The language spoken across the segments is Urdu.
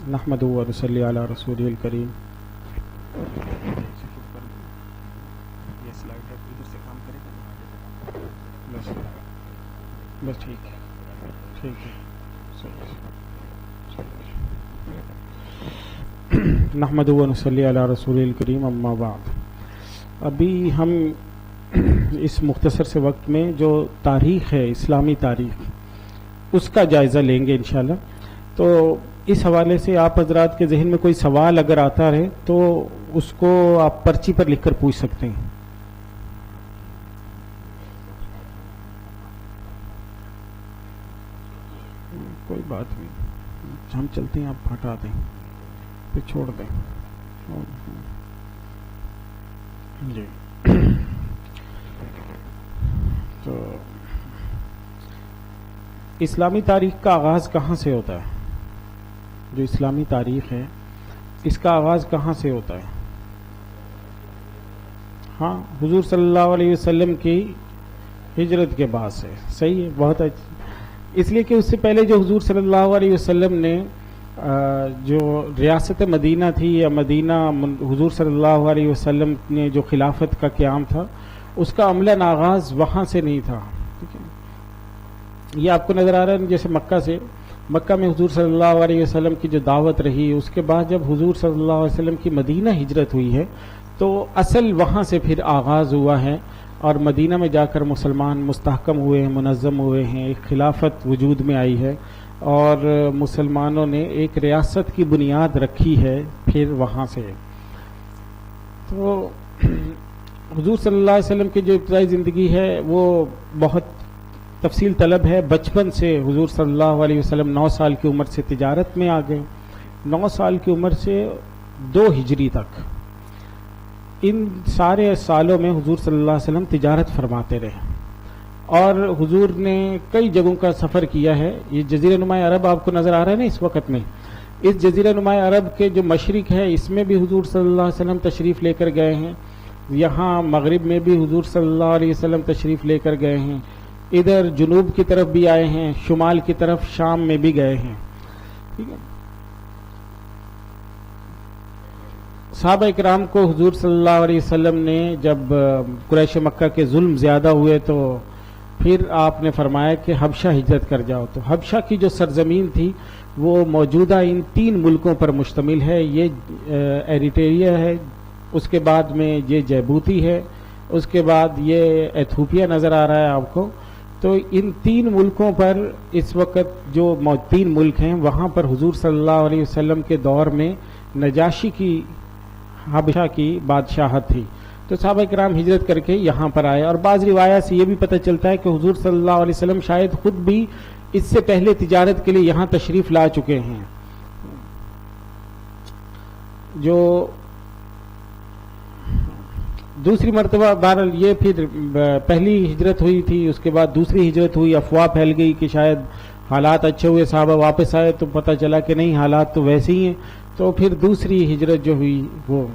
نحمدہ و نصلی علی رسولہ الکریم. بس ٹھیک ہے نحمدہ و نصلی علی رسولہ الکریم. اما بعد، ابھی ہم اس مختصر سے وقت میں جو تاریخ ہے، اسلامی تاریخ، اس کا جائزہ لیں گے انشاءاللہ. تو اس حوالے سے آپ حضرات کے ذہن میں کوئی سوال اگر آتا رہے تو اس کو آپ پرچی پر لکھ کر پوچھ سکتے ہیں. کوئی بات نہیں، ہم چلتے ہیں، آپ ہٹا دیں پھر چھوڑ دیں. جی تو اسلامی تاریخ کا آغاز کہاں سے ہوتا ہے؟ جو اسلامی تاریخ ہے اس کا آغاز کہاں سے ہوتا ہے؟ ہاں، حضور صلی اللہ علیہ وسلم کی ہجرت کے بعد سے. صحیح ہے، بہت اچھا. اس لیے کہ اس سے پہلے جو حضور صلی اللہ علیہ وسلم نے جو ریاست مدینہ تھی، یا مدینہ حضور صلی اللہ علیہ وسلم نے جو خلافت کا قیام تھا، اس کا عملاً آغاز وہاں سے نہیں تھا. ٹھیک ہے، یہ آپ کو نظر آ رہا ہے جیسے مکہ میں حضور صلی اللہ علیہ وسلم کی جو دعوت رہی، اس کے بعد جب حضور صلی اللہ علیہ وسلم کی مدینہ ہجرت ہوئی ہے تو اصل وہاں سے پھر آغاز ہوا ہے، اور مدینہ میں جا کر مسلمان مستحکم ہوئے ہیں، منظم ہوئے ہیں، ایک خلافت وجود میں آئی ہے، اور مسلمانوں نے ایک ریاست کی بنیاد رکھی ہے پھر وہاں سے. تو حضور صلی اللہ علیہ وسلم کی جو ابتدائی زندگی ہے وہ بہت تفصیل طلب ہے. بچپن سے حضور صلی اللہ علیہ وسلم 9 سال کی عمر سے تجارت میں آ گئے. 9 سال کی عمر سے 2 ہجری تک ان سارے سالوں میں حضور صلی اللہ علیہ وسلم تجارت فرماتے رہے، اور حضور نے کئی جگہوں کا سفر کیا ہے. یہ جزیرہ نما عرب آپ کو نظر آ رہا ہے نا اس وقت میں، اس جزیرہ نما عرب کے جو مشرق ہے اس میں بھی حضور صلی اللہ علیہ وسلم تشریف لے کر گئے ہیں. یہاں مغرب میں بھی حضور صلی اللہ علیہ وسلم تشریف لے کر گئے ہیں. ادھر جنوب کی طرف بھی آئے ہیں، شمال کی طرف شام میں بھی گئے ہیں. ٹھیک ہے، صحابہ اکرام کو حضور صلی اللہ علیہ وسلم نے جب قریش مکہ کے ظلم زیادہ ہوئے تو پھر آپ نے فرمایا کہ حبشہ ہجرت کر جاؤ. تو حبشہ کی جو سرزمین تھی وہ موجودہ ان 3 ملکوں پر مشتمل ہے. یہ ایریٹریا ہے، اس کے بعد میں یہ جیبوتی ہے، اس کے بعد یہ ایتھوپیا نظر آ رہا ہے آپ کو. تو ان 3 ملکوں پر اس وقت جو 3 ملک ہیں وہاں پر حضور صلی اللہ علیہ وسلم کے دور میں نجاشی کی حبشہ کی بادشاہت تھی. تو صحابہ کرام ہجرت کر کے یہاں پر آئے، اور بعض روایات سے یہ بھی پتہ چلتا ہے کہ حضور صلی اللہ علیہ وسلم شاید خود بھی اس سے پہلے تجارت کے لیے یہاں تشریف لا چکے ہیں. جو دوسری مرتبہ بہرحال یہ پھر پہلی ہجرت ہوئی تھی، اس کے بعد دوسری ہجرت ہوئی. افواہ پھیل گئی کہ شاید حالات اچھے ہوئے، صحابہ واپس آئے تو پتہ چلا کہ نہیں، حالات تو ویسے ہی ہیں. تو پھر دوسری ہجرت جو ہوئی وہ.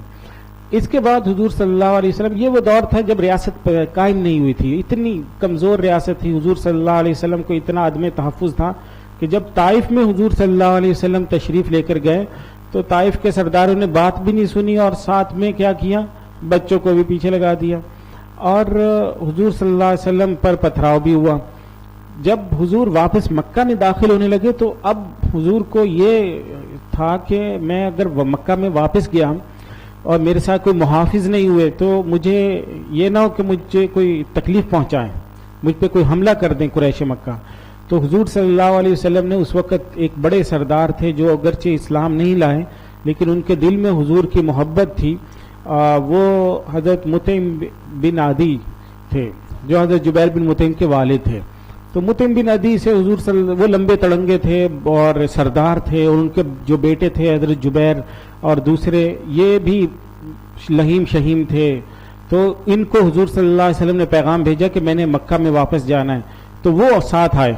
اس کے بعد حضور صلی اللہ علیہ وسلم، یہ وہ دور تھا جب ریاست قائم نہیں ہوئی تھی، اتنی کمزور ریاست تھی. حضور صلی اللہ علیہ وسلم کو اتنا عدم تحفظ تھا کہ جب طائف میں حضور صلی اللہ علیہ وسلم تشریف لے کر گئے تو طائف کے سرداروں نے بات بھی نہیں سنی، اور ساتھ میں کیا کیا، بچوں کو بھی پیچھے لگا دیا، اور حضور صلی اللہ علیہ وسلم پر پتھراؤ بھی ہوا. جب حضور واپس مکہ میں داخل ہونے لگے تو اب حضور کو یہ تھا کہ میں اگر مکہ میں واپس گیا اور میرے ساتھ کوئی محافظ نہیں ہوئے تو مجھے یہ نہ ہو کہ مجھے کوئی تکلیف پہنچائیں، مجھ پہ کوئی حملہ کر دیں قریش مکہ. تو حضور صلی اللہ علیہ وسلم نے اس وقت ایک بڑے سردار تھے جو اگرچہ اسلام نہیں لائے لیکن ان کے دل میں حضور کی محبت تھی. وہ حضرت مطعم بن عدی تھے جو حضرت جبیر بن مطعم کے والد تھے. تو مطعم بن عدی سے حضور وہ لمبے تڑنگے تھے اور سردار تھے، اور ان کے جو بیٹے تھے حضرت جبیر اور دوسرے یہ بھی لہیم شہیم تھے. تو ان کو حضور صلی اللہ علیہ وسلم نے پیغام بھیجا کہ میں نے مکہ میں واپس جانا ہے، تو وہ ساتھ آئے.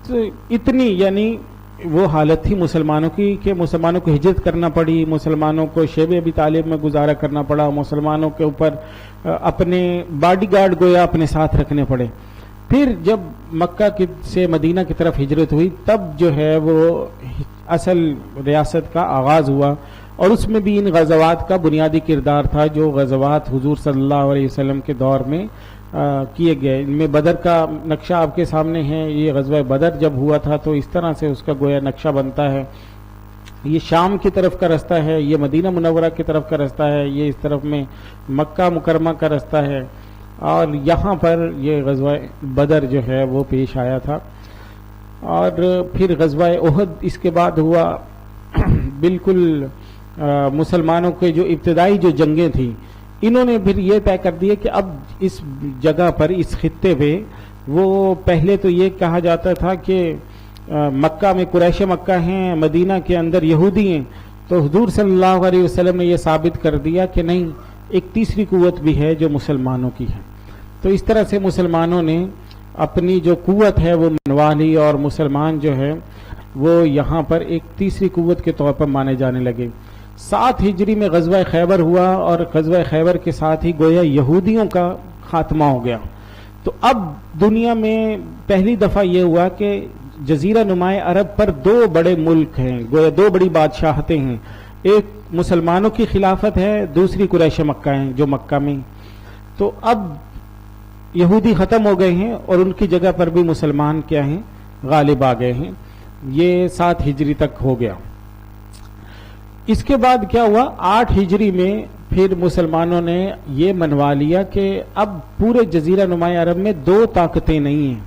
تو اتنی یعنی وہ حالت تھی مسلمانوں کی کہ مسلمانوں کو ہجرت کرنا پڑی، مسلمانوں کو شیب ابی طالب میں گزارا کرنا پڑا، مسلمانوں کے اوپر اپنے باڈی گارڈ گویا اپنے ساتھ رکھنے پڑے. پھر جب مکہ سے مدینہ کی طرف ہجرت ہوئی تب جو ہے وہ اصل ریاست کا آغاز ہوا، اور اس میں بھی ان غزوات کا بنیادی کردار تھا جو غزوات حضور صلی اللہ علیہ وسلم کے دور میں کیے گئے۔ ان میں بدر کا نقشہ آپ کے سامنے ہے، یہ غزوہ بدر جب ہوا تھا تو اس طرح سے اس کا گویا نقشہ بنتا ہے۔ یہ شام کی طرف کا رستہ ہے، یہ مدینہ منورہ کی طرف کا رستہ ہے، یہ اس طرف میں مکہ مکرمہ کا رستہ ہے، اور یہاں پر یہ غزوہ بدر جو ہے وہ پیش آیا تھا۔ اور پھر غزوہ احد اس کے بعد ہوا۔ بالکل مسلمانوں کے جو ابتدائی جو جنگیں تھیں، انہوں نے پھر یہ طے کر دیا کہ اب اس جگہ پر، اس خطے پہ، وہ پہلے تو یہ کہا جاتا تھا کہ مکہ میں قریش مکہ ہیں، مدینہ کے اندر یہودی ہیں، تو حضور صلی اللہ علیہ وسلم نے یہ ثابت کر دیا کہ نہیں، ایک تیسری قوت بھی ہے جو مسلمانوں کی ہے۔ تو اس طرح سے مسلمانوں نے اپنی جو قوت ہے وہ منوا لی، اور مسلمان جو ہے وہ یہاں پر ایک تیسری قوت کے طور پر مانے جانے لگے۔ 7 ہجری میں غزوہ خیبر ہوا، اور غزوہ خیبر کے ساتھ ہی گویا یہودیوں کا خاتمہ ہو گیا۔ تو اب دنیا میں پہلی دفعہ یہ ہوا کہ جزیرہ نمائے عرب پر 2 بڑے ملک ہیں، گویا 2 بڑی بادشاہتیں ہیں، ایک مسلمانوں کی خلافت ہے، دوسری قریش مکہ ہیں جو مکہ میں۔ تو اب یہودی ختم ہو گئے ہیں، اور ان کی جگہ پر بھی مسلمان کیا ہیں، غالب آ گئے ہیں۔ یہ 7 ہجری تک ہو گیا۔ اس کے بعد کیا ہوا، 8 ہجری میں پھر مسلمانوں نے یہ منوا لیا کہ اب پورے جزیرہ نمائے عرب میں 2 طاقتیں نہیں ہیں،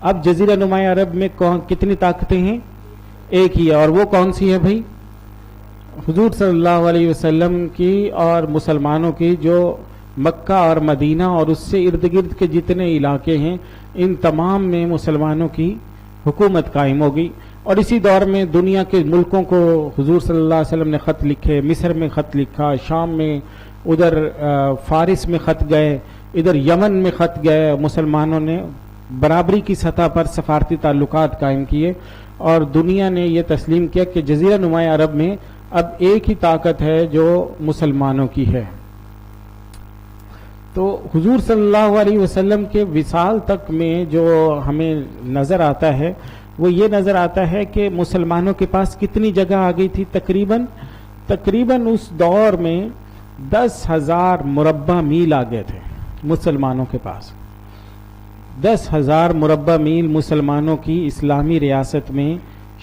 اب جزیرہ نمائے عرب میں کتنی طاقتیں ہیں، ایک ہی ہے، اور وہ کون سی ہے بھائی، حضور صلی اللہ علیہ وسلم کی اور مسلمانوں کی جو مکہ اور مدینہ اور اس سے ارد گرد کے جتنے علاقے ہیں، ان تمام میں مسلمانوں کی حکومت قائم ہوگی۔ اور اسی دور میں دنیا کے ملکوں کو حضور صلی اللہ علیہ وسلم نے خط لکھے، مصر میں خط لکھا، شام میں، ادھر فارس میں خط گئے، ادھر یمن میں خط گئے، مسلمانوں نے برابری کی سطح پر سفارتی تعلقات قائم کیے، اور دنیا نے یہ تسلیم کیا کہ جزیرہ نمائے عرب میں اب ایک ہی طاقت ہے جو مسلمانوں کی ہے۔ تو حضور صلی اللہ علیہ وسلم کے وصال تک میں جو ہمیں نظر آتا ہے وہ یہ نظر آتا ہے کہ مسلمانوں کے پاس کتنی جگہ آ گئی تھی، تقریباً اس دور میں 10,000 مربع میل آ گئے تھے مسلمانوں کے پاس۔ 10,000 مربع میل مسلمانوں کی اسلامی ریاست میں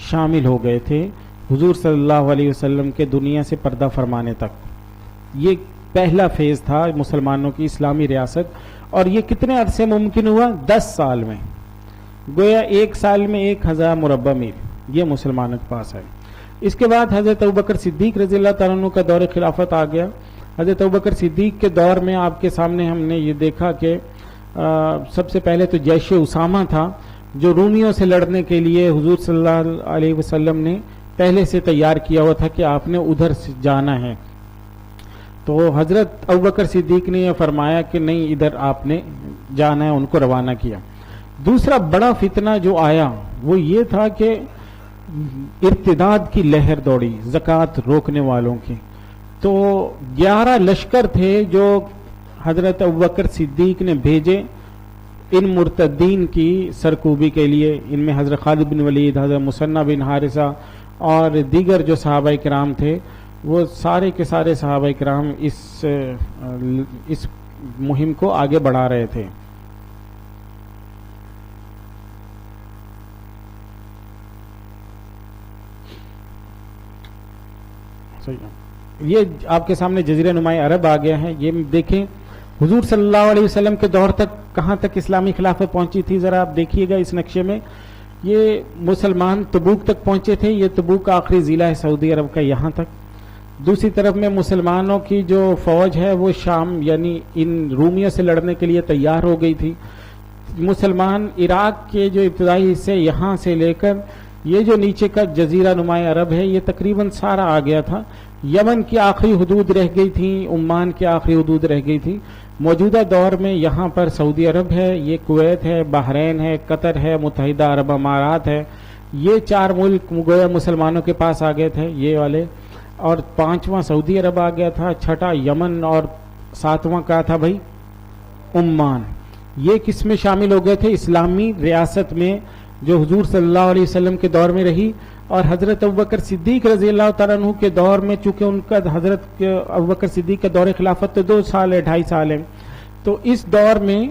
شامل ہو گئے تھے حضور صلی اللہ علیہ وسلم کے دنیا سے پردہ فرمانے تک۔ یہ پہلا فیز تھا مسلمانوں کی اسلامی ریاست، اور یہ کتنے عرصے ممکن ہوا، 10 سال میں، گویا 1 سال میں 1,000 مربع میل یہ مسلمانوں کے پاس ہے۔ اس کے بعد حضرت ابوبکر صدیق رضی اللہ تعالیٰ عنہ کا دور خلافت آ گیا۔ حضرت ابوبکر صدیق کے دور میں آپ کے سامنے ہم نے یہ دیکھا کہ سب سے پہلے تو جیش اسامہ تھا جو رومیوں سے لڑنے کے لیے حضور صلی اللہ علیہ وسلم نے پہلے سے تیار کیا ہوا تھا کہ آپ نے ادھر سے جانا ہے۔ تو حضرت ابوبکر صدیق نے یہ فرمایا کہ نہیں، ادھر آپ نے جانا ہے، ان کو روانہ کیا۔ دوسرا بڑا فتنہ جو آیا وہ یہ تھا کہ ارتداد کی لہر دوڑی زکوٰۃ روکنے والوں کی۔ تو 11 لشکر تھے جو حضرت ابوبکر صدیق نے بھیجے ان مرتدین کی سرکوبی کے لیے۔ ان میں حضرت خالد بن ولید، حضرت مثنى بن حارثہ اور دیگر جو صحابہ کرام تھے، وہ سارے کے سارے صحابہ کرام اس مہم کو آگے بڑھا رہے تھے۔ یہ آپ کے سامنے جزیرہ نمائے عرب آ گیا ہے۔ یہ دیکھیں حضور صلی اللہ علیہ وسلم کے دور تک کہاں تک اسلامی خلافت پہنچی تھی، ذرا آپ دیکھیے گا اس نقشے میں۔ یہ مسلمان تبوک تک پہنچے تھے، یہ تبوک کا آخری ضلع ہے سعودی عرب کا، یہاں تک۔ دوسری طرف میں مسلمانوں کی جو فوج ہے وہ شام یعنی ان رومیوں سے لڑنے کے لیے تیار ہو گئی تھی۔ مسلمان عراق کے جو ابتدائی حصے یہاں سے لے کر یہ جو نیچے کا جزیرہ نمائے عرب ہے یہ تقریباً سارا آ گیا تھا۔ یمن کی آخری حدود رہ گئی تھی، عمان کی آخری حدود رہ گئی تھی۔ موجودہ دور میں یہاں پر سعودی عرب ہے، یہ کویت ہے، بحرین ہے، قطر ہے، متحدہ عرب امارات ہے۔ یہ 4 ملک گویا مسلمانوں کے پاس آ گئے تھے، یہ والے، اور 5واں سعودی عرب آ گیا تھا، 6واں یمن، اور 7واں کیا تھا بھائی، عمان۔ یہ کس میں شامل ہو گئے تھے، اسلامی ریاست میں جو حضور صلی اللہ علیہ وسلم کے دور میں رہی، اور حضرت ابوبکر صدیق رضی اللہ تعالیٰ عنہ کے دور میں چونکہ ان کا حضرت ابوبکر صدیق کا دور خلافت تو 2 سال ہے 2.5 سال ہے، تو اس دور میں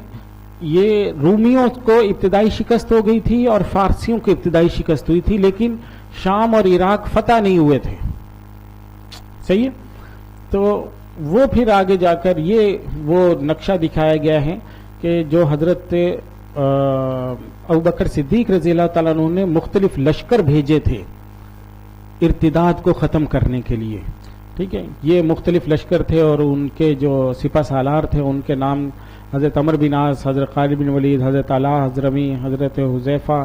یہ رومیوں کو ابتدائی شکست ہو گئی تھی اور فارسیوں کو ابتدائی شکست ہوئی تھی، لیکن شام اور عراق فتح نہیں ہوئے تھے. صحیح ہے. تو وہ پھر آگے جا کر یہ وہ نقشہ دکھایا گیا ہے کہ جو حضرت ابوبکر صدیق رضی اللہ تعالیٰ عنہ نے مختلف لشکر بھیجے تھے ارتداد کو ختم کرنے کے لیے. ٹھیک ہے، یہ مختلف لشکر تھے اور ان کے جو سپہ سالار تھے ان کے نام حضرت عمر بن عاص، حضرت خالد بن ولید، حضرت علا حضرمی، حضرت حذیفہ،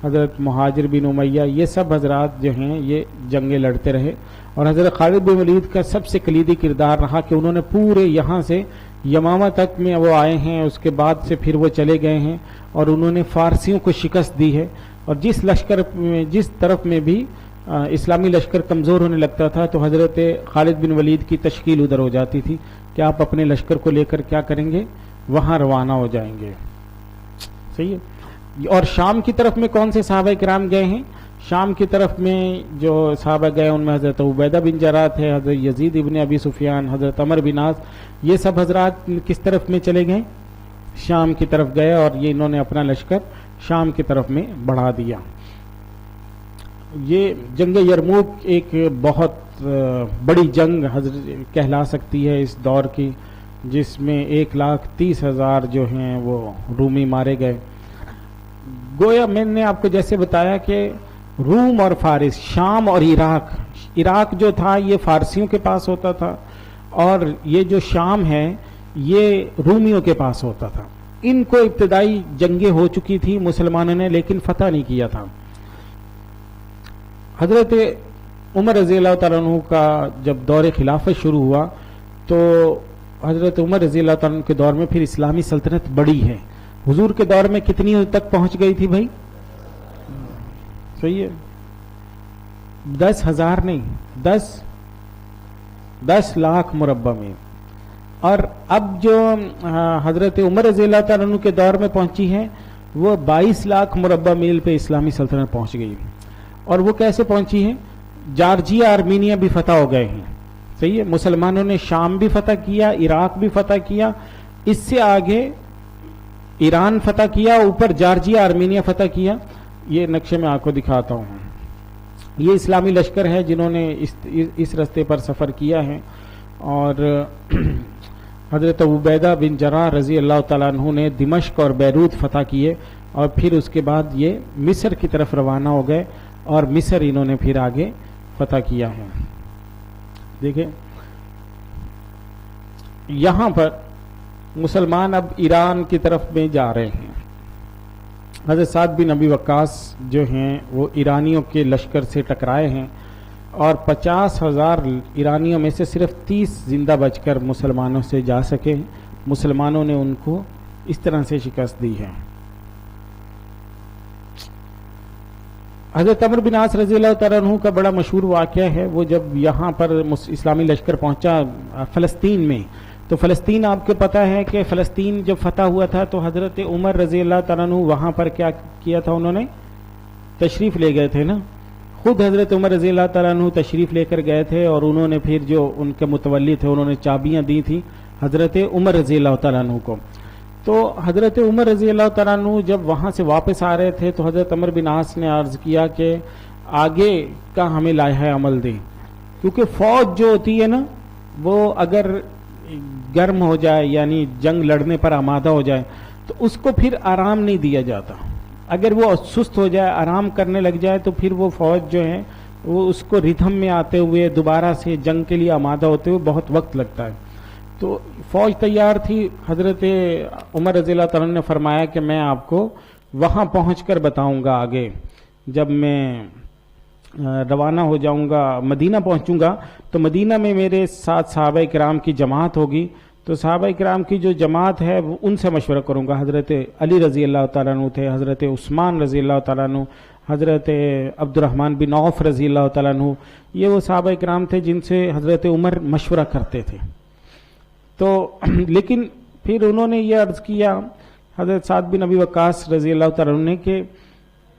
حضرت مہاجر بن امیہ، یہ سب حضرات جو ہیں یہ جنگیں لڑتے رہے. اور حضرت خالد بن ولید کا سب سے کلیدی کردار رہا کہ انہوں نے پورے یہاں سے یمامہ تک میں وہ آئے ہیں، اس کے بعد سے پھر وہ چلے گئے ہیں اور انہوں نے فارسیوں کو شکست دی ہے. اور جس طرف میں بھی اسلامی لشکر کمزور ہونے لگتا تھا تو حضرت خالد بن ولید کی تشکیل ادھر ہو جاتی تھی کہ آپ اپنے لشکر کو لے کر کیا کریں گے، وہاں روانہ ہو جائیں گے. صحیح ہے. اور شام کی طرف میں کون سے صحابہ کرام گئے ہیں؟ شام کی طرف میں جو صحابہ گئے ان میں حضرت عبیدہ بن جراح ہے، حضرت یزید ابن ابی سفیان، حضرت عمر بن عاص، یہ سب حضرات کس طرف میں چلے گئے؟ شام کی طرف گئے اور یہ انہوں نے اپنا لشکر شام کی طرف میں بڑھا دیا. یہ جنگ یرموک ایک بہت بڑی جنگ کہلا سکتی ہے اس دور کی، جس میں 1,30,000 جو ہیں وہ رومی مارے گئے. گویا میں نے آپ کو جیسے بتایا کہ روم اور فارس، شام اور عراق جو تھا یہ فارسیوں کے پاس ہوتا تھا اور یہ جو شام ہے یہ رومیوں کے پاس ہوتا تھا. ان کو ابتدائی جنگیں ہو چکی تھی مسلمانوں نے لیکن فتح نہیں کیا تھا. حضرت عمر رضی اللہ تعالیٰ عنہ کا جب دور خلافت شروع ہوا تو حضرت عمر رضی اللہ تعالیٰ عنہ کے دور میں پھر اسلامی سلطنت بڑی ہے. حضور کے دور میں کتنی تک پہنچ گئی تھی بھائی؟ صحیح ہے، 10,000 نہیں، 10 لاکھ مربع میں. اور اب جو حضرت عمر رضی اللہ تعالیٰ عنہ کے دور میں پہنچی ہے وہ 22 لاکھ مربع میل پہ اسلامی سلطنت پہنچ گئی. اور وہ کیسے پہنچی ہے؟ جارجیا، آرمینیا بھی فتح ہو گئے ہیں. صحیح ہے، مسلمانوں نے شام بھی فتح کیا، عراق بھی فتح کیا، اس سے آگے ایران فتح کیا، اوپر جارجیا، آرمینیا فتح کیا. یہ نقشے میں آپ کو دکھاتا ہوں. یہ اسلامی لشکر ہے جنہوں نے اس رستے پر سفر کیا ہے. اور حضرت عبیدہ بن جراح رضی اللہ تعالیٰ عنہ نے دمشق اور بیروت فتح کیے اور پھر اس کے بعد یہ مصر کی طرف روانہ ہو گئے اور مصر انہوں نے پھر آگے فتح کیا ہے. دیکھیں یہاں پر مسلمان اب ایران کی طرف میں جا رہے ہیں. حضرت سعد بن ابی وقاص جو ہیں وہ ایرانیوں کے لشکر سے ٹکرائے ہیں اور 50,000 ایرانیوں میں سے صرف 30 زندہ بچ کر مسلمانوں سے جا سکے. مسلمانوں نے ان کو اس طرح سے شکست دی ہے. حضرت عمر بن عاص رضی اللہ تعالیٰ عنہ کا بڑا مشہور واقعہ ہے. وہ جب یہاں پر اسلامی لشکر پہنچا فلسطین میں، تو فلسطین آپ کو پتہ ہے کہ فلسطین جب فتح ہوا تھا تو حضرت عمر رضی اللہ تعالیٰ عنہ وہاں پر کیا کیا تھا؟ انہوں نے تشریف لے گئے تھے نا. خود حضرت عمر رضی اللہ تعالیٰ عنہ تشریف لے کر گئے تھے اور انہوں نے پھر جو ان کے متولی تھے انہوں نے چابیاں دی تھی حضرت عمر رضی اللہ تعالیٰ عنہ کو. تو حضرت عمر رضی اللہ تعالیٰ عنہ جب وہاں سے واپس آ رہے تھے تو حضرت عمر بن عاص نے عرض کیا کہ آگے کا ہمیں لائحہ عمل دیں، کیونکہ فوج جو ہوتی ہے نا وہ اگر گرم ہو جائے یعنی جنگ لڑنے پر آمادہ ہو جائے تو اس کو پھر آرام نہیں دیا جاتا. اگر وہ سست ہو جائے، آرام کرنے لگ جائے تو پھر وہ فوج جو ہے وہ اس کو ردھم میں آتے ہوئے دوبارہ سے جنگ کے لیے آمادہ ہوتے ہوئے بہت وقت لگتا ہے. تو فوج تیار تھی. حضرت عمر رضی اللہ تعالیٰ نے فرمایا کہ میں آپ کو وہاں پہنچ کر بتاؤں گا. آگے جب میں روانہ ہو جاؤں گا، مدینہ پہنچوں گا تو مدینہ میں میرے ساتھ صحابہ کرام کی جماعت ہوگی، تو صحابہ کرام کی جو جماعت ہے وہ ان سے مشورہ کروں گا. حضرت علی رضی اللہ تعالیٰ عنہ تھے، حضرت عثمان رضی اللہ تعالیٰ عنہ، حضرت عبد الرحمن بن عوف رضی اللہ تعالیٰ عنہ. یہ وہ صحابہ کرام تھے جن سے حضرت عمر مشورہ کرتے تھے. تو لیکن پھر انہوں نے یہ عرض کیا حضرت سعد بن ابی وقاص رضی اللہ تعالیٰ عنہ نے کہ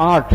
8।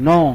9,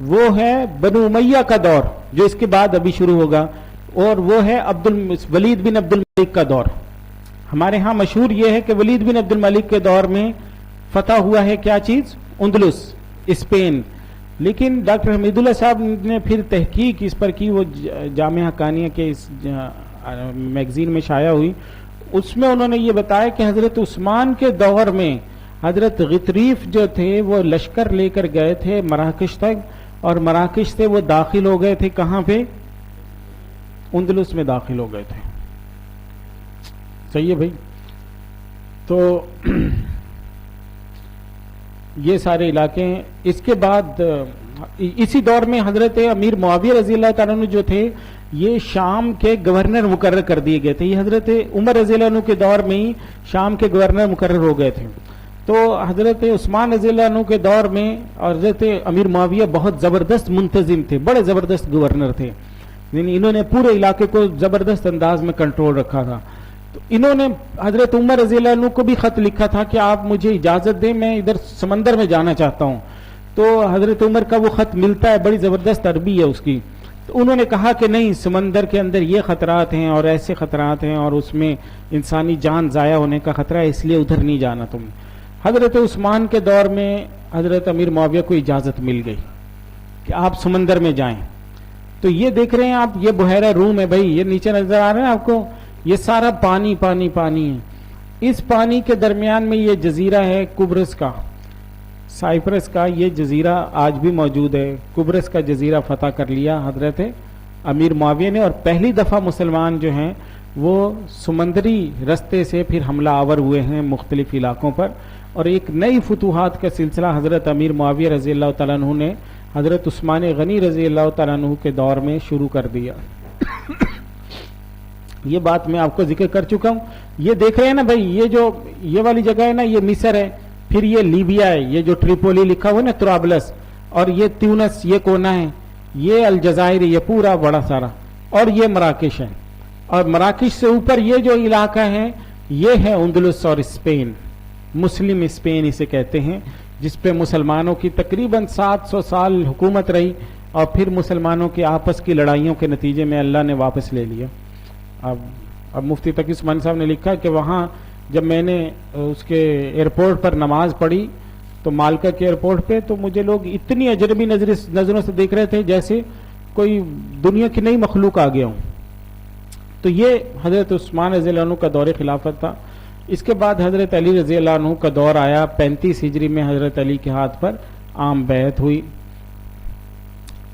وہ ہے بنو امیہ کا دور جو اس کے بعد ابھی شروع ہوگا، اور وہ ہے ولید بن عبد الملک کا دور. ہمارے ہاں مشہور یہ ہے کہ ولید بن عبد الملک کے دور میں فتح ہوا ہے کیا چیز؟ اندلس، اسپین. لیکن ڈاکٹر حمید اللہ صاحب نے پھر تحقیق اس پر کی، وہ جامعہ حقانیہ کے اس میگزین میں شائع ہوئی. اس میں انہوں نے یہ بتایا کہ حضرت عثمان کے دور میں حضرت غطریف جو تھے وہ لشکر لے کر گئے تھے مراکش تک، اور مراکش سے وہ داخل ہو گئے تھے کہاں پہ؟ اندلس میں داخل ہو گئے تھے. صحیح ہے بھائی. تو یہ سارے علاقے ہیں. اس کے بعد اسی دور میں حضرت امیر معاویہ رضی اللہ تعالیٰ عنہ جو تھے یہ شام کے گورنر مقرر کر دیے گئے تھے. یہ حضرت عمر رضی اللہ عنہ کے دور میں ہی شام کے گورنر مقرر ہو گئے تھے. تو حضرت عثمان رضی اللہ عنہ کے دور میں حضرت امیر معاویہ بہت زبردست منتظم تھے، بڑے زبردست گورنر تھے، یعنی انہوں نے پورے علاقے کو زبردست انداز میں کنٹرول رکھا تھا. تو انہوں نے حضرت عمر رضی اللہ عنہ کو بھی خط لکھا تھا کہ آپ مجھے اجازت دیں، میں ادھر سمندر میں جانا چاہتا ہوں. تو حضرت عمر کا وہ خط ملتا ہے، بڑی زبردست عربی ہے اس کی. تو انہوں نے کہا کہ نہیں، سمندر کے اندر یہ خطرات ہیں اور ایسے خطرات ہیں اور اس میں انسانی جان ضائع ہونے کا خطرہ ہے، اس لیے ادھر نہیں جانا تم. حضرت عثمان کے دور میں حضرت امیر معاویہ کو اجازت مل گئی کہ آپ سمندر میں جائیں. تو یہ دیکھ رہے ہیں آپ، یہ بحیرہ روم ہے بھائی، یہ نیچے نظر آ رہا ہے آپ کو، یہ سارا پانی پانی پانی ہے. اس پانی کے درمیان میں یہ جزیرہ ہے قبرص کا، سائپرس کا. یہ جزیرہ آج بھی موجود ہے. قبرص کا جزیرہ فتح کر لیا حضرت امیر معاویہ نے، اور پہلی دفعہ مسلمان جو ہیں وہ سمندری رستے سے پھر حملہ آور ہوئے ہیں مختلف علاقوں پر. اور ایک نئی فتوحات کا سلسلہ حضرت امیر معاویہ رضی اللہ تعالیٰ عنہ نے حضرت عثمان غنی رضی اللہ تعالیٰ عنہ کے دور میں شروع کر دیا. یہ بات میں آپ کو ذکر کر چکا ہوں. یہ دیکھ رہے ہیں نا بھائی، یہ والی جگہ ہے نا، یہ مصر ہے، پھر یہ لیبیا ہے، یہ جو ٹریپولی لکھا ہوا ہے نا طرابلس، اور یہ تیونس، یہ کونا ہے، یہ الجزائر، یہ پورا بڑا سارا، اور یہ مراکش ہے. اور مراکش سے اوپر یہ جو علاقہ ہے یہ ہے اندلس اور اسپین، مسلم اسپین اسے کہتے ہیں، جس پہ مسلمانوں کی تقریباً 700 سال حکومت رہی، اور پھر مسلمانوں کی آپس کی لڑائیوں کے نتیجے میں اللہ نے واپس لے لیا. اب مفتی تقی عثمانی صاحب نے لکھا کہ وہاں جب میں نے اس کے ایئرپورٹ پر نماز پڑھی تو مالکا کے ایئرپورٹ پہ، تو مجھے لوگ اتنی اجنبی نظروں سے دیکھ رہے تھے جیسے کوئی دنیا کی نئی مخلوق آ گیا ہوں. تو یہ حضرت عثمان رضی اللہ عنہ کا دور خلافت تھا. اس کے بعد حضرت علی رضی اللہ عنہ کا دور آیا. 35 ہجری میں حضرت علی کے ہاتھ پر عام بیعت ہوئی.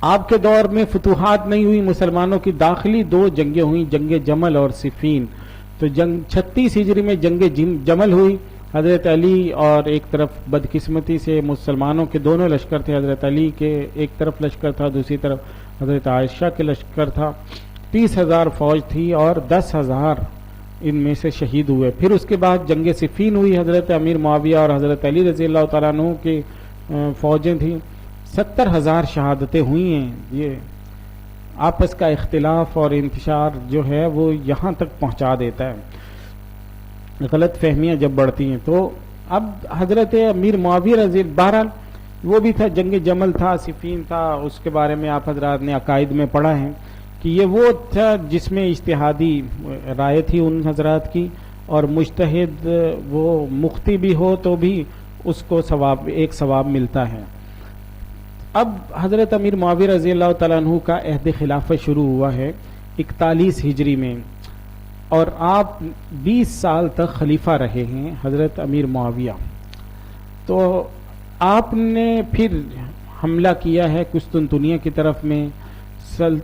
آپ کے دور میں فتوحات نہیں ہوئی، مسلمانوں کی داخلی 2 جنگیں ہوئیں، جنگ جمل اور صفین. تو 36 ہجری میں جنگ جمل ہوئی. حضرت علی اور ایک طرف بدقسمتی سے مسلمانوں کے دونوں لشکر تھے، حضرت علی کے ایک طرف لشکر تھا، دوسری طرف حضرت عائشہ کے لشکر تھا. 30,000 فوج تھی اور 10,000 ان میں سے شہید ہوئے. پھر اس کے بعد جنگ صفین ہوئی، حضرت امیر معاویہ اور حضرت علی رضی اللہ تعالیٰ عنہ کی فوجیں تھیں. 70,000 شہادتیں ہوئی ہیں. یہ آپس کا اختلاف اور انتشار جو ہے وہ یہاں تک پہنچا دیتا ہے، غلط فہمیاں جب بڑھتی ہیں. تو اب حضرت امیر معاویہ رضی بہرحال وہ بھی تھا، جنگ جمل تھا، صفین تھا. اس کے بارے میں آپ حضرات نے عقائد میں پڑھا ہے کہ یہ وہ تھا جس میں اجتہادی رائے تھی ان حضرات کی، اور مجتہد وہ مختی بھی ہو تو بھی اس کو ایک ثواب ملتا ہے. اب حضرت امیر معاویہ رضی اللہ تعالیٰ عنہ کا عہد خلافت شروع ہوا ہے 41 ہجری میں، اور آپ 20 سال تک خلیفہ رہے ہیں حضرت امیر معاویہ. تو آپ نے پھر حملہ کیا ہے قسطنطنیہ کی طرف میں.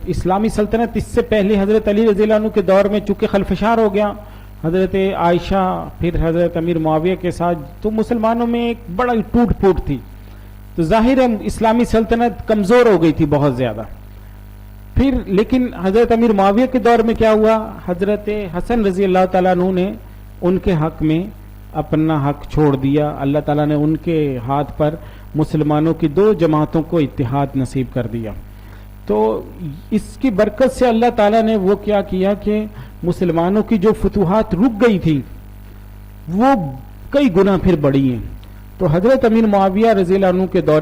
اسلامی سلطنت اس سے پہلے حضرت علی رضی اللہ عنہ کے دور میں چونکہ خلفشار ہو گیا، حضرت عائشہ پھر حضرت امیر معاویہ کے ساتھ، تو مسلمانوں میں ایک بڑا ٹوٹ پھوٹ تھی. تو ظاہر ہے اسلامی سلطنت کمزور ہو گئی تھی بہت زیادہ. پھر لیکن حضرت امیر معاویہ کے دور میں کیا ہوا، حضرت حسن رضی اللہ تعالیٰ عنہ نے ان کے حق میں اپنا حق چھوڑ دیا. اللہ تعالیٰ نے ان کے ہاتھ پر مسلمانوں کی 2 جماعتوں کو اتحاد نصیب کر دیا. تو اس کی برکت سے اللہ تعالیٰ نے وہ کیا کہ مسلمانوں کی جو فتوحات رک گئی تھی وہ کئی گنا پھر بڑھی ہیں. تو حضرت امیر معاویہ رضی اللہ عنہ کے دور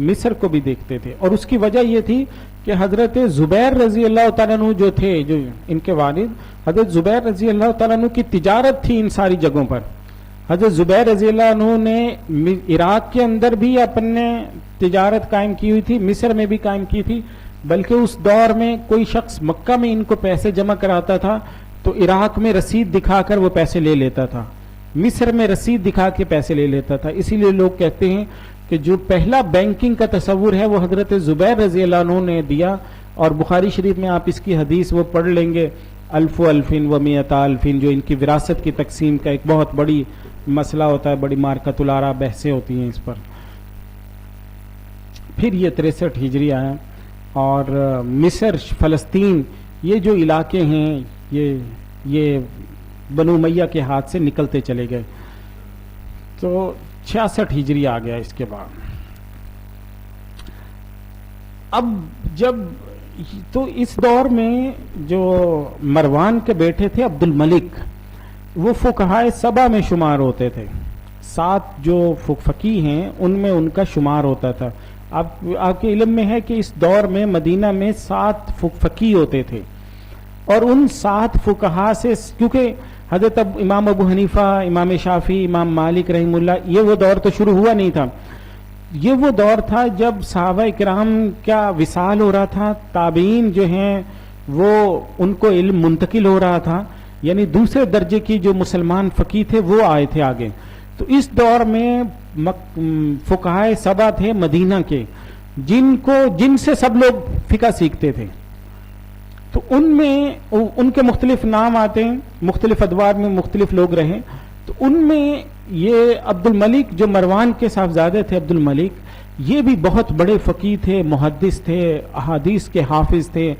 مصر کو بھی دیکھتے تھے. اور اس کی وجہ یہ تھی کہ حضرت زبیر رضی اللہ تعالیٰ عنہ جو تھے، جو ان کے والد حضرت زبیر رضی اللہ تعالیٰ عنہ کی تجارت تھی ان ساری جگہوں پر. حضرت زبیر رضی اللہ عنہ نے عراق کے اندر بھی اپنے تجارت قائم کی ہوئی تھی، مصر میں بھی قائم کی تھی، بلکہ اس دور میں کوئی شخص مکہ میں ان کو پیسے جمع کراتا تھا تو عراق میں رسید دکھا کر وہ پیسے لے لیتا تھا، مصر میں رسید دکھا کے پیسے لے لیتا تھا. اسی لیے لوگ کہتے ہیں کہ جو پہلا بینکنگ کا تصور ہے وہ حضرت زبیر رضی اللہ عنہ نے دیا. اور بخاری شریف میں آپ اس کی حدیث وہ پڑھ لیں گے، الف الفین و میتا الفین، جو ان کی وراثت کی تقسیم کا ایک بہت بڑی مسئلہ ہوتا ہے، بڑی مارکۃ الآراء بحثیں ہوتی ہیں اس پر. پھر یہ 63 ہجری آیا اور مصر، فلسطین، یہ جو علاقے ہیں یہ بنو امیہ کے ہاتھ سے نکلتے چلے گئے. تو 66 ہجری آ گیا اس کے بعد. اب جب تو اس دور میں جو مروان کے بیٹے تھے عبد الملک، وہ فقہائے سبع میں شمار ہوتے تھے. 7 جو فقی ہیں ان میں ان کا شمار ہوتا تھا. آپ کے علم میں ہے کہ اس دور میں مدینہ میں 7 فقی ہوتے تھے، اور ان 7 فقہا سے، کیونکہ حضرت امام ابو حنیفہ، امام شافعی، امام مالک رحمہ اللہ، یہ وہ دور تو شروع ہوا نہیں تھا. یہ وہ دور تھا جب صحابہ کرام کا وصال ہو رہا تھا، تابعین جو ہیں وہ ان کو علم منتقل ہو رہا تھا، یعنی دوسرے درجے کی جو مسلمان فقی تھے وہ آئے تھے آگے. تو اس دور میں فقہائے سبع تھے مدینہ کے، جن سے سب لوگ فقہ سیکھتے تھے. تو ان میں ان کے مختلف نام آتے ہیں، مختلف ادوار میں مختلف لوگ رہے. تو ان میں یہ عبد الملک جو مروان کے صاحبزادے تھے، عبد الملک، یہ بھی بہت بڑے فقی تھے، محدث تھے، احادیث کے حافظ تھے،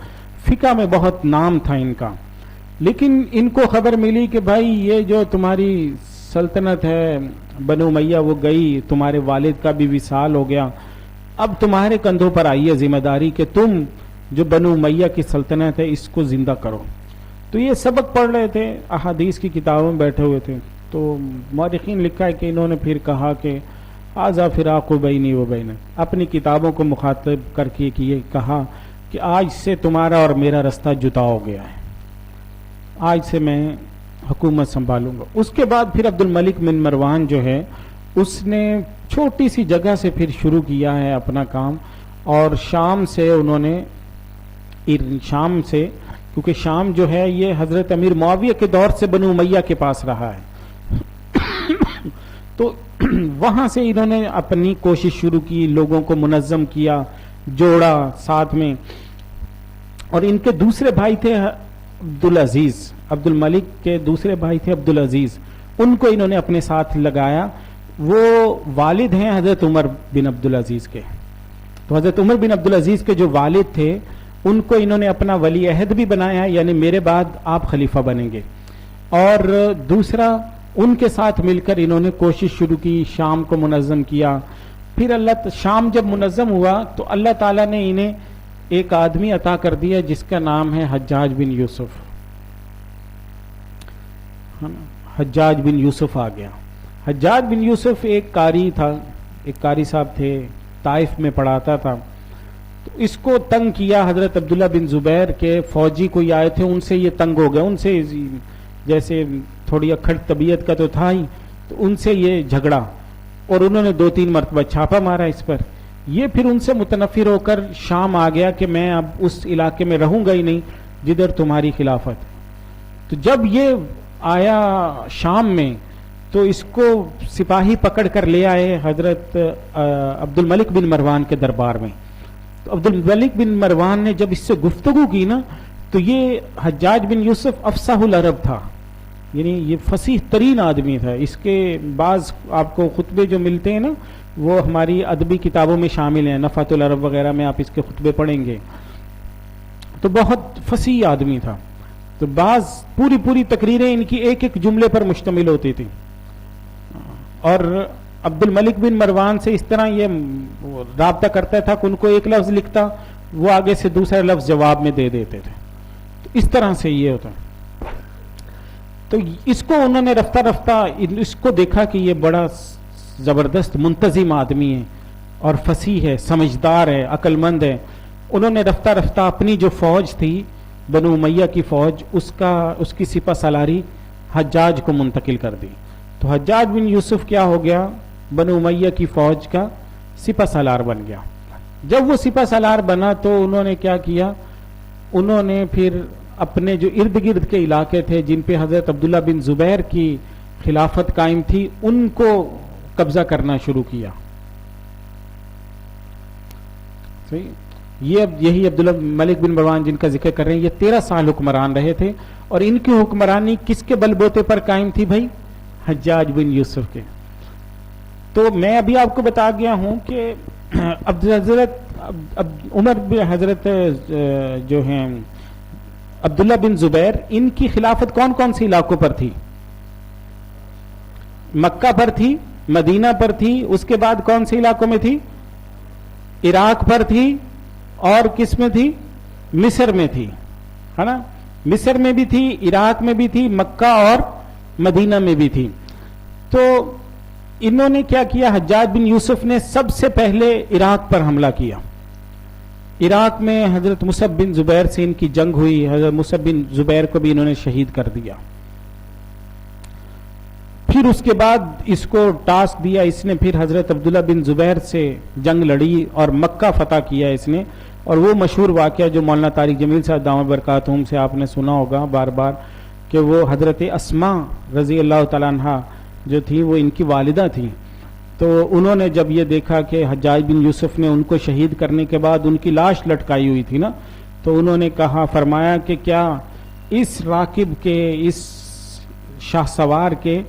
فقہ میں بہت نام تھا ان کا. لیکن ان کو خبر ملی کہ بھائی یہ جو تمہاری سلطنت ہے بنو امیہ وہ گئی، تمہارے والد کا بھی وصال ہو گیا، اب تمہارے کندھوں پر آئی ہے ذمہ داری کہ تم جو بنو امیہ کی سلطنت ہے اس کو زندہ کرو. تو یہ سبق پڑھ رہے تھے، احادیث کی کتابوں میں بیٹھے ہوئے تھے. تو مورخین لکھا ہے کہ انہوں نے پھر کہا کہ ھذا فراق بینی و بینک، اپنی کتابوں کو مخاطب کر کے یہ کہا کہ آج سے تمہارا اور میرا رستہ جدا ہو گیا ہے، آج سے میں حکومت سنبھالوں گا. اس کے بعد پھر عبد الملک بن مروان جو ہے اس نے چھوٹی سی جگہ سے پھر شروع کیا ہے اپنا کام، اور شام سے انہوں نے، شام سے، کیونکہ شام جو ہے یہ حضرت امیر معاویہ کے دور سے بنو امیہ کے پاس رہا ہے، تو وہاں سے انہوں نے اپنی کوشش شروع کی، لوگوں کو منظم کیا، جوڑا ساتھ میں. اور ان کے دوسرے بھائی تھے عبدالعزیز، عبد الملک کے دوسرے بھائی تھے عبدالعزیز، ان کو انہوں نے اپنے ساتھ لگایا. وہ والد ہیں حضرت عمر بن عبدالعزیز کے. تو حضرت عمر بن عبدالعزیز کے جو والد تھے ان کو انہوں نے اپنا ولی عہد بھی بنایا، یعنی میرے بعد آپ خلیفہ بنیں گے. اور دوسرا ان کے ساتھ مل کر انہوں نے کوشش شروع کی، شام کو منظم کیا. پھر شام جب منظم ہوا تو اللہ تعالیٰ نے انہیں ایک آدمی عطا کر دیا جس کا نام ہے حجاج بن یوسف. حجاج بن یوسف آ گیا. حجاج بن یوسف ایک قاری تھا، ایک قاری صاحب تھے، طائف میں پڑھاتا تھا. تو اس کو تنگ کیا حضرت عبداللہ بن زبیر کے فوجی کوئی آئے تھے، ان سے یہ تنگ ہو گیا، ان سے جیسے تھوڑی اکھڑ طبیعت کا تو تھا ہی، تو ان سے یہ جھگڑا، اور انہوں نے 2-3 مرتبہ چھاپا مارا اس پر. یہ پھر ان سے متنفر ہو کر شام آ گیا کہ میں اب اس علاقے میں رہوں گا ہی نہیں جدھر تمہاری خلافت. تو جب یہ آیا شام میں تو اس کو سپاہی پکڑ کر لے آئے حضرت عبد الملک بن مروان کے دربار میں. تو عبد الملک بن مروان نے جب اس سے گفتگو کی نا، تو یہ حجاج بن یوسف افصح العرب تھا، یعنی یہ فصیح ترین آدمی تھا. اس کے بعض آپ کو خطبے جو ملتے ہیں نا وہ ہماری ادبی کتابوں میں شامل ہیں، نفحۃ العرب وغیرہ میں آپ اس کے خطبے پڑھیں گے. تو بہت فصیح آدمی تھا. تو بعض پوری تقریریں ان کی ایک ایک جملے پر مشتمل ہوتی تھی. اور عبد الملک بن مروان سے اس طرح یہ رابطہ کرتا تھا کہ ان کو ایک لفظ لکھتا، وہ آگے سے دوسرا لفظ جواب میں دے دیتے تھے. تو اس طرح سے یہ ہوتا. تو اس کو انہوں نے رفتہ اس کو دیکھا کہ یہ بڑا زبردست منتظم آدمی ہے، اور فصیح ہے، سمجھدار ہے، عقل مند ہے. انہوں نے رفتہ رفتہ اپنی جو فوج تھی بنو امیہ کی فوج، اس کی سپہ سالاری حجاج کو منتقل کر دی. تو حجاج بن یوسف کیا ہو گیا؟ بنو امیہ کی فوج کا سپہ سالار بن گیا. جب وہ سپہ سالار بنا تو انہوں نے کیا کیا؟ انہوں نے پھر اپنے جو ارد گرد کے علاقے تھے جن پہ حضرت عبداللہ بن زبیر کی خلافت قائم تھی، ان کو قبضہ کرنا شروع کیا. صحیح. یہی عبداللہ ملک بن مروان جن کا ذکر کر رہے ہیں، یہ 13 سال حکمران رہے تھے، اور ان کی حکمرانی کس کے بل بوتے پر قائم تھی بھائی؟ حجاج بن یوسف کے. تو میں ابھی آپ کو بتا گیا ہوں کہ حضرت جو ہیں عبداللہ بن زبیر، ان کی خلافت کون کون سی علاقوں پر تھی؟ مکہ پر تھی، مدینہ پر تھی، اس کے بعد کون سے علاقوں میں تھی؟ عراق پر تھی، اور کس میں تھی؟ مصر میں تھی، ہے نا. مصر میں بھی تھی، عراق میں بھی تھی، مکہ اور مدینہ میں بھی تھی. تو انہوں نے کیا کیا؟ حجاج بن یوسف نے سب سے پہلے عراق پر حملہ کیا. عراق میں حضرت مصعب بن زبیر سے ان کی جنگ ہوئی. حضرت مصعب بن زبیر کو بھی انہوں نے شہید کر دیا. پھر اس کے بعد اس کو ٹاسک دیا، اس نے پھر حضرت عبداللہ بن زبیر سے جنگ لڑی اور مکہ فتح کیا اس نے. اور وہ مشہور واقعہ جو مولانا طارق جمیل صاحب دامت برکاتہم سے آپ نے سنا ہوگا بار بار، کہ وہ حضرت اسماء رضی اللہ تعالیٰ عنہ جو تھی، وہ ان کی والدہ تھیں. تو انہوں نے جب یہ دیکھا کہ حجاج بن یوسف نے ان کو شہید کرنے کے بعد ان کی لاش لٹکائی ہوئی تھی نا، تو انہوں نے کہا، فرمایا کہ کیا اس راکب کے، اس شاہ سوار کے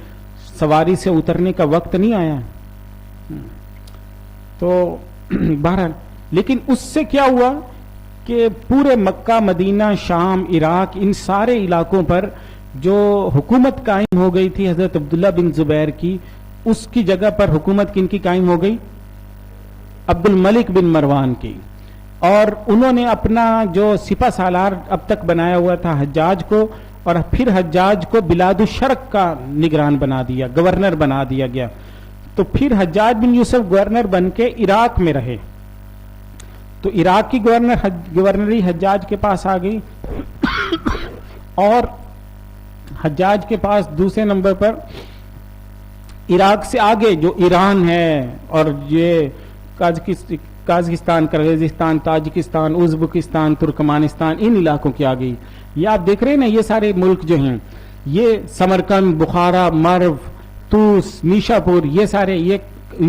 سواری سے اترنے کا وقت نہیں آیا؟ تو بہرحال، لیکن اس سے کیا ہوا کہ پورے مکہ، مدینہ، شام، عراق، ان سارے علاقوں پر جو حکومت قائم ہو گئی تھی حضرت عبداللہ بن زبیر کی، اس کی جگہ پر حکومت کن کی قائم ہو گئی؟ عبد الملک بن مروان کی. اور انہوں نے اپنا جو سپہ سالار اب تک بنایا ہوا تھا حجاج کو، اور پھر حجاج کو بلاد الشرق کا نگران بنا دیا، گورنر بنا دیا گیا. تو پھر حجاج بن یوسف گورنر بن کے عراق میں رہے. تو عراق کی گورنری حجاج کے پاس آ گئی، اور حجاج کے پاس دوسرے نمبر پر عراق سے آگے جو ایران ہے، اور یہ قازقستان، کرغیزستان، تاجکستان، ازبکستان، ترکمانستان، ان علاقوں کی آ گئی. یہ آپ دیکھ رہے ہیں نا، یہ سارے ملک جو ہیں، یہ سمرقند، بخارا، مرو، توس، نیشا پور، یہ سارے، یہ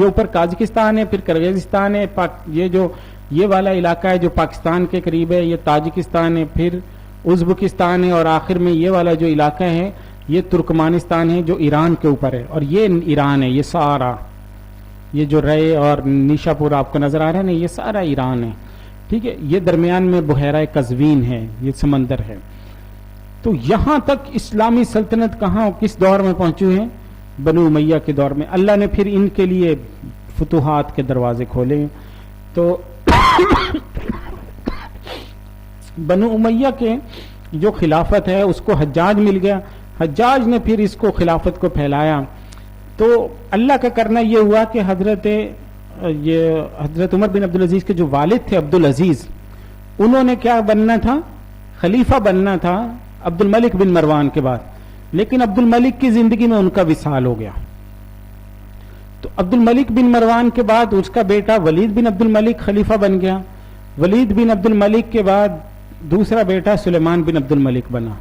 اوپر قازقستان ہے، پھر کرغیزستان ہے، یہ والا علاقہ ہے جو پاکستان کے قریب ہے، یہ تاجکستان ہے، پھر ازبکستان ہے، اور آخر میں یہ والا جو علاقہ ہے یہ ترکمانستان ہے جو ایران کے اوپر ہے. اور یہ ایران ہے، یہ سارا، یہ جو رے اور نیشا پور آپ کو نظر آ رہا ہے نا، یہ سارا ایران ہے. ٹھیک ہے. یہ درمیان میں بحیرہ قزوین ہے، یہ سمندر ہے. تو یہاں تک اسلامی سلطنت کہاں، کس دور میں پہنچی ہے؟ بنو امیہ کے دور میں. اللہ نے پھر ان کے لیے فتوحات کے دروازے کھولے. تو بنو امیہ کے جو خلافت ہے اس کو حجاج مل گیا. حجاج نے پھر اس کو خلافت کو پھیلایا. تو اللہ کا کرنا یہ ہوا کہ حضرت عمر بن عبدالعزیز کے جو والد تھے عبدالعزیز، انہوں نے کیا بننا تھا؟ خلیفہ بننا تھا عبد الملک بن مروان کے بعد. لیکن عبد الملک کی زندگی میں ان کا وصال ہو گیا. تو عبد الملک بن مروان کے بعد اس کا بیٹا ولید بن عبد الملک خلیفہ بن گیا. ولید بن عبد الملک کے بعد دوسرا بیٹا سلیمان بن عبد الملک بنا.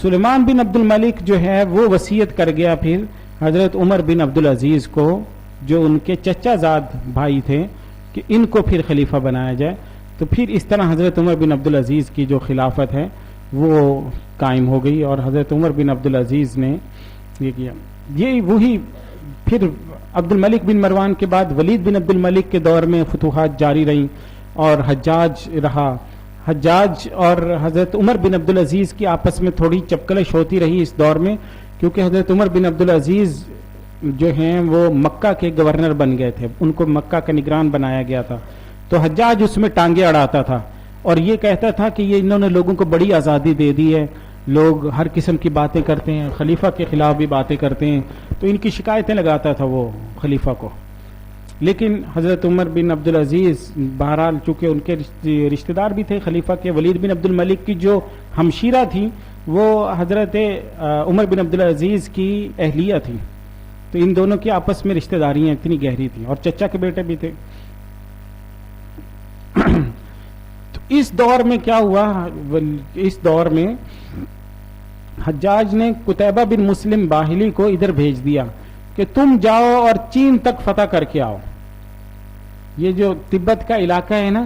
سلیمان بن عبد الملک جو ہے وہ وصیت کر گیا پھر حضرت عمر بن عبدالعزیز کو، جو ان کے چچا زاد بھائی تھے، کہ ان کو پھر خلیفہ بنایا جائے. تو پھر اس طرح حضرت عمر بن عبدالعزیز کی جو خلافت ہے وہ قائم ہو گئی. اور حضرت عمر بن عبدالعزیز نے یہ کیا. یہ وہی پھر عبد الملک بن مروان کے بعد ولید بن عبد الملک کے دور میں فتوحات جاری رہیں، اور حجاج رہا. حجاج اور حضرت عمر بن عبدالعزیز کی آپس میں تھوڑی چپکلش ہوتی رہی اس دور میں، کیونکہ حضرت عمر بن عبدالعزیز جو ہیں وہ مکہ کے گورنر بن گئے تھے، ان کو مکہ کا نگران بنایا گیا تھا. تو حجاج اس میں ٹانگیں اڑاتا تھا اور یہ کہتا تھا کہ یہ انہوں نے لوگوں کو بڑی آزادی دے دی ہے، لوگ ہر قسم کی باتیں کرتے ہیں، خلیفہ کے خلاف بھی باتیں کرتے ہیں. تو ان کی شکایتیں لگاتا تھا وہ خلیفہ کو. لیکن حضرت عمر بن عبدالعزیز بہرحال چونکہ ان کے رشتہ دار بھی تھے خلیفہ کے، ولید بن عبد الملک کی جو ہمشیرہ تھی وہ حضرت عمر بن عبدالعزیز کی اہلیہ تھی، تو ان دونوں کی آپس میں رشتہ داریاں اتنی گہری تھیں، اور چچا کے بیٹے بھی تھے۔ تو اس دور میں کیا ہوا، اس دور میں حجاج نے قتیبہ بن مسلم باہلی کو ادھر بھیج دیا کہ تم جاؤ اور چین تک فتح کر کے آؤ، یہ جو تبت کا علاقہ ہے نا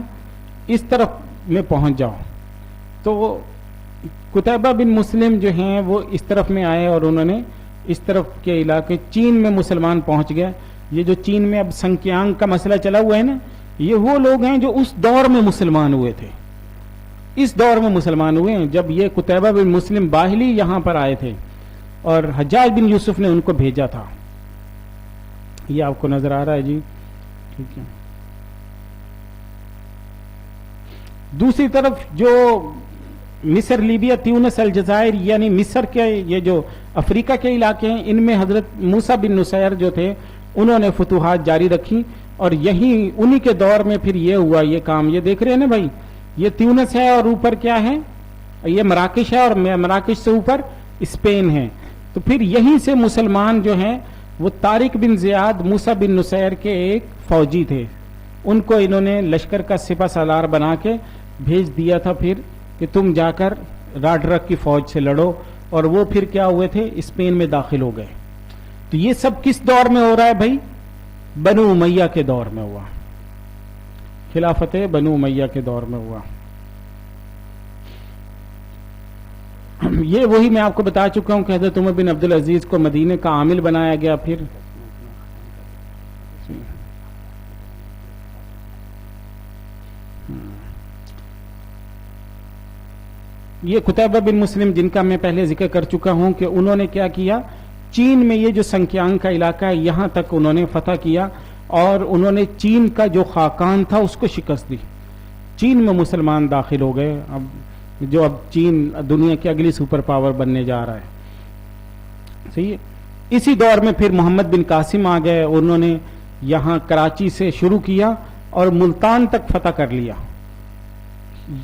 اس طرف میں پہنچ جاؤ۔ تو قتیبہ بن مسلم جو ہیں وہ اس طرف میں آئے اور انہوں نے اس طرف کے علاقے چین میں مسلمان پہنچ گئے۔ یہ جو چین میں اب سنکیانگ کا مسئلہ چلا ہوا ہے نا، یہ وہ لوگ ہیں جو اس دور میں مسلمان ہوئے تھے، اس دور میں مسلمان ہوئے ہیں جب یہ قتیبہ بن مسلم باہلی یہاں پر آئے تھے اور حجاج بن یوسف نے ان کو بھیجا تھا۔ یہ آپ کو نظر آ رہا ہے جی، ٹھیک ہے۔ دوسری طرف جو مصر، لیبیا، تیونس، الجزائر یعنی مصر کے یہ جو افریقہ کے علاقے ہیں، ان میں حضرت موسیٰ بن نصیر جو تھے انہوں نے فتوحات جاری رکھی، اور یہی انہی کے دور میں پھر یہ ہوا یہ کام۔ یہ دیکھ رہے ہیں نا بھائی، یہ تیونس ہے اور اوپر کیا ہے، یہ مراکش ہے، اور مراکش سے اوپر اسپین ہے۔ تو پھر یہیں سے مسلمان جو ہیں وہ طارق بن زیاد موسیٰ بن نصیر کے ایک فوجی تھے، ان کو انہوں نے لشکر کا سپہ سالار بنا کے بھیج دیا تھا پھر کہ تم جا کر راڈرک کی فوج سے لڑو، اور وہ پھر کیا ہوئے تھے، اسپین میں داخل ہو گئے۔ تو یہ سب کس دور میں ہو رہا ہے بھائی؟ بنو امیہ کے دور میں ہوا، خلافت بنو امیہ کے دور میں ہوا۔ یہ وہی میں آپ کو بتا چکا ہوں کہ حضرت عمر بن عبدالعزیز کو مدینے کا عامل بنایا گیا۔ پھر یہ قتیبہ بن مسلم جن کا میں پہلے ذکر کر چکا ہوں کہ انہوں نے کیا کیا، چین میں یہ جو سنکیانگ کا علاقہ ہے یہاں تک انہوں نے فتح کیا، اور انہوں نے چین کا جو خاقان تھا اس کو شکست دی۔ چین میں مسلمان داخل ہو گئے، اب چین دنیا کی اگلی سپر پاور بننے جا رہا ہے، صحیح ہے۔ اسی دور میں پھر محمد بن قاسم آ گئے، انہوں نے یہاں کراچی سے شروع کیا اور ملتان تک فتح کر لیا۔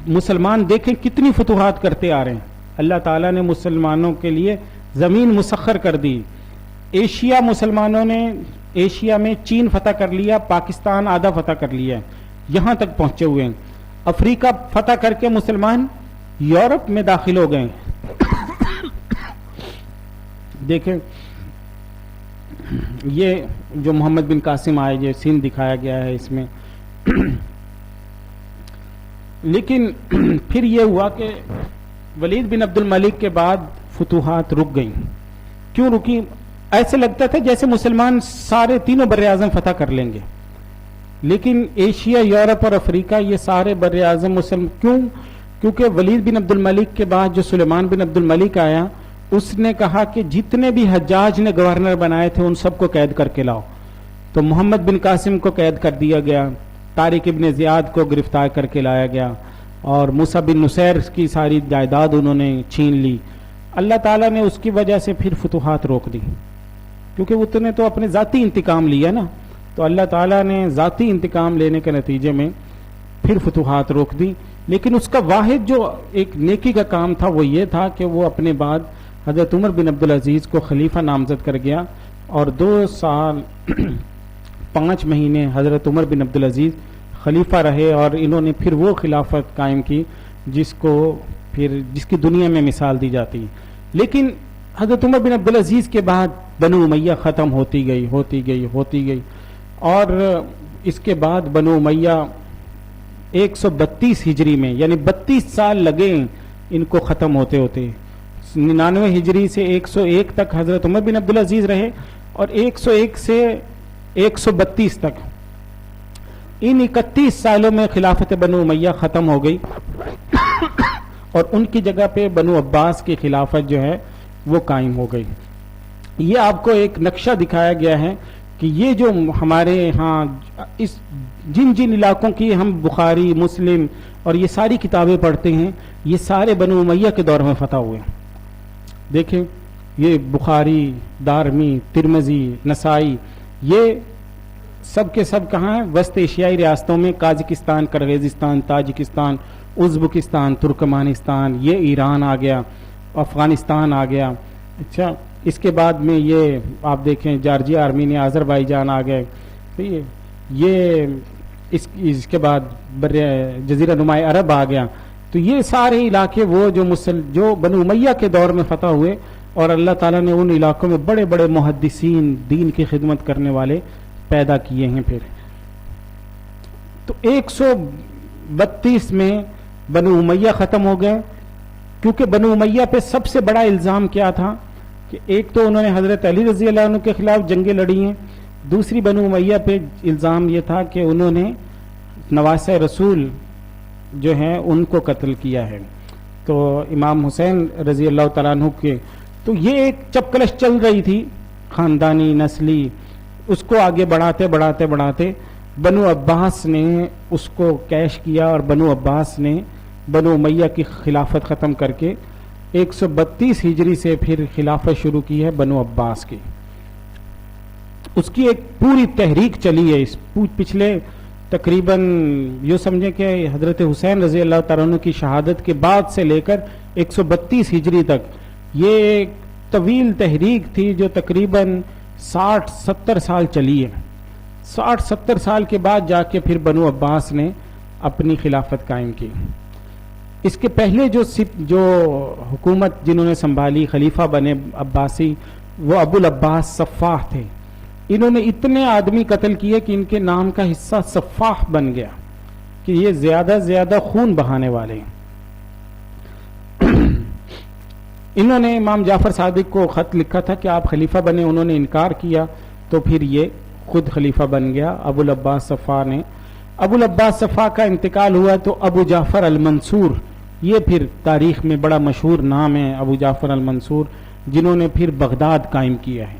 مسلمان دیکھیں کتنی فتوحات کرتے آ رہے ہیں، اللہ تعالیٰ نے مسلمانوں کے لیے زمین مسخر کر دی۔ ایشیا مسلمانوں نے ایشیا میں چین فتح کر لیا، پاکستان آدھا فتح کر لیا، یہاں تک پہنچے ہوئے ہیں۔ افریقہ فتح کر کے مسلمان یورپ میں داخل ہو گئے۔ دیکھیں یہ جو محمد بن قاسم آئے، یہ سین دکھایا گیا ہے اس میں۔ لیکن پھر یہ ہوا کہ ولید بن عبد الملک کے بعد فتوحات رک گئیں۔ کیوں رکی؟ ایسے لگتا تھا جیسے مسلمان سارے تینوں بر اعظم فتح کر لیں گے، لیکن ایشیا، یورپ اور افریقہ یہ سارے بر اعظم مسلم کیونکہ ولید بن عبد الملک کے بعد جو سلیمان بن عبد الملک آیا، اس نے کہا کہ جتنے بھی حجاج نے گورنر بنائے تھے ان سب کو قید کر کے لاؤ۔ تو محمد بن قاسم کو قید کر دیا گیا، طارق ابن زیاد کو گرفتار کر کے لایا گیا، اور موسیٰ بن نصیر کی ساری جائیداد انہوں نے چھین لی۔ اللہ تعالیٰ نے اس کی وجہ سے پھر فتوحات روک دی، کیونکہ اس نے تو اپنے ذاتی انتقام لیا نا، تو اللہ تعالیٰ نے ذاتی انتقام لینے کے نتیجے میں پھر فتوحات روک دی۔ لیکن اس کا واحد جو ایک نیکی کا کام تھا وہ یہ تھا کہ وہ اپنے بعد حضرت عمر بن عبدالعزیز کو خلیفہ نامزد کر گیا، اور 2 سال 5 مہینے حضرت عمر بن عبدالعزیز خلیفہ رہے، اور انہوں نے پھر وہ خلافت قائم کی جس کی دنیا میں مثال دی جاتی ہے۔ لیکن حضرت عمر بن عبدالعزیز کے بعد بنو امیہ ختم ہوتی گئی، اور اس کے بعد بنو امیہ 132 ہجری میں، یعنی 32 سال لگے ان کو ختم ہوتے 99 ہجری سے 101 تک حضرت عمر بن عبدالعزیز رہے، اور 101 سے 132 تک، ان 31 سالوں میں خلافت بنو امیہ ختم ہو گئی، اور ان کی جگہ پہ بنو عباس کی خلافت جو ہے وہ قائم ہو گئی۔ یہ آپ کو ایک نقشہ دکھایا گیا ہے کہ یہ جو ہمارے ہاں جن علاقوں کی ہم بخاری، مسلم اور یہ ساری کتابیں پڑھتے ہیں، یہ سارے بنو امیہ کے دور میں فتح ہوئے۔ دیکھیں یہ بخاری، دارمی، ترمذی، نسائی، یہ سب کے سب کہاں ہیں؟ وسط ایشیائی ریاستوں میں، قازقستان، کرغیزستان، تاجکستان، ازبکستان، ترکمانستان، یہ ایران آ گیا، افغانستان آ گیا. اچھا، اس کے بعد میں یہ آپ دیکھیں جارجیا، آرمینیا، آذربائیجان آ گئے. یہ اس کے بعد جزیرہ نمائے عرب آ گیا. تو یہ سارے علاقے وہ جو بنو امیہ کے دور میں فتح ہوئے، اور اللہ تعالیٰ نے ان علاقوں میں بڑے بڑے محدثین، دین کی خدمت کرنے والے پیدا کیے ہیں. پھر تو 132 میں بنو امیہ ختم ہو گئے، کیونکہ بنو امیہ پہ سب سے بڑا الزام کیا تھا کہ ایک تو انہوں نے حضرت علی رضی اللہ عنہ کے خلاف جنگیں لڑی ہیں، دوسری بنو امیہ پہ الزام یہ تھا کہ انہوں نے نواسہ رسول جو ہیں ان کو قتل کیا ہے، تو امام حسین رضی اللہ تعالیٰ عنہ کے. تو یہ ایک چپکلش چل رہی تھی خاندانی نسلی، اس کو آگے بڑھاتے بڑھاتے بڑھاتے بنو عباس نے اس کو کیش کیا، اور بنو عباس نے بنو امیہ کی خلافت ختم کر کے 132 ہجری سے پھر خلافت شروع کی ہے بنو عباس کی. اس کی ایک پوری تحریک چلی ہے. اس پچھلے تقریباً یہ سمجھیں کہ حضرت حسین رضی اللہ تعالیٰ عنہ کی شہادت کے بعد سے لے کر 132 ہجری تک یہ ایک طویل تحریک تھی جو تقریباً 60-70 سال چلی ہے. 60-70 سال کے بعد جا کے پھر بنو عباس نے اپنی خلافت قائم کی. اس کے پہلے جو حکومت جنہوں نے سنبھالی، خلیفہ بنے عباسی، وہ ابو العباس صفاح تھے. انہوں نے اتنے آدمی قتل کیے کہ ان کے نام کا حصہ صفاح بن گیا، کہ یہ زیادہ زیادہ خون بہانے والے ہیں. انہوں نے امام جعفر صادق کو خط لکھا تھا کہ آپ خلیفہ بنے، انہوں نے انکار کیا، تو پھر یہ خود خلیفہ بن گیا ابو العباس صفاح نے. ابو العباس صفاح کا انتقال ہوا تو ابو جعفر المنصور، یہ پھر تاریخ میں بڑا مشہور نام ہے ابو جعفر المنصور، جنہوں نے پھر بغداد قائم کیا ہے.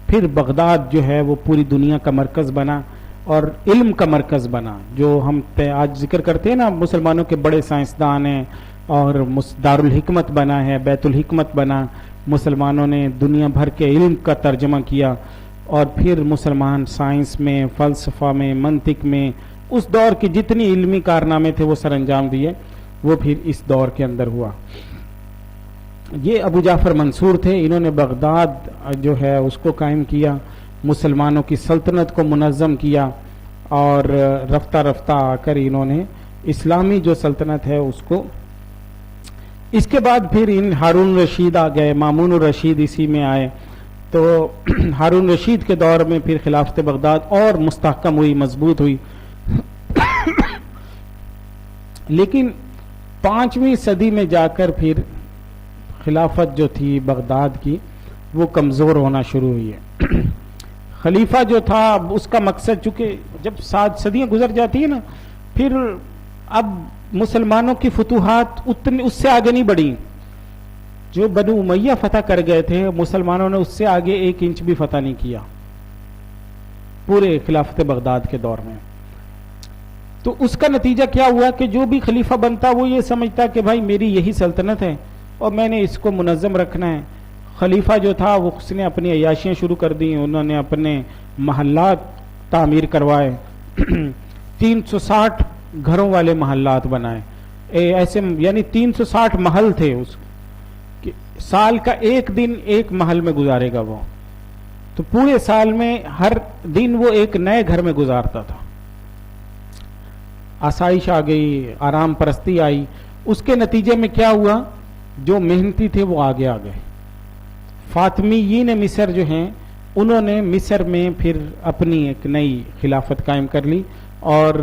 پھر بغداد جو ہے وہ پوری دنیا کا مرکز بنا اور علم کا مرکز بنا. جو ہم آج ذکر کرتے ہیں نا، مسلمانوں کے بڑے سائنسدان ہیں، اور دارالحکمت بنا ہے، بیت الحکمت بنا. مسلمانوں نے دنیا بھر کے علم کا ترجمہ کیا، اور پھر مسلمان سائنس میں، فلسفہ میں، منطق میں اس دور کے جتنی علمی کارنامے تھے وہ سر انجام دیے. وہ پھر اس دور کے اندر ہوا. یہ ابو جعفر منصور تھے. انہوں نے بغداد جو ہے اس کو قائم کیا، مسلمانوں کی سلطنت کو منظم کیا، اور رفتہ رفتہ آ کر انہوں نے اسلامی جو سلطنت ہے اس کو. اس کے بعد پھر ہارون رشید آ گئے، مامون الرشید اسی میں آئے. تو ہارون رشید کے دور میں پھر خلافت بغداد اور مستحکم ہوئی، مضبوط ہوئی. لیکن 5ویں صدی میں جا کر پھر خلافت جو تھی بغداد کی وہ کمزور ہونا شروع ہوئی ہے. خلیفہ جو تھا اس کا مقصد، چونکہ جب 7 صدیاں گزر جاتی ہیں نا، پھر اب مسلمانوں کی فتوحات اس سے آگے نہیں بڑھی. جو بنو امیہ فتح کر گئے تھے، مسلمانوں نے اس سے آگے 1 انچ بھی فتح نہیں کیا پورے خلافت بغداد کے دور میں. تو اس کا نتیجہ کیا ہوا کہ جو بھی خلیفہ بنتا وہ یہ سمجھتا کہ بھائی میری یہی سلطنت ہے اور میں نے اس کو منظم رکھنا ہے. خلیفہ جو تھا وہ اس نے اپنی عیاشیاں شروع کر دی. انہوں نے اپنے محلات تعمیر کروائے، 360 گھروں والے محلات بنائے. ایسے یعنی 360 محل تھے اس کہ سال کا 1 دن ایک محل میں گزارے گا وہ. تو پورے سال میں ہر دن وہ ایک نئے گھر میں گزارتا تھا. آسائش آ گئی، آرام پرستی آئی. اس کے نتیجے میں کیا ہوا، جو محنتی تھے وہ آگے آ گئے. فاطمیین مصر جو ہیں انہوں نے مصر میں پھر اپنی ایک نئی خلافت قائم کر لی، اور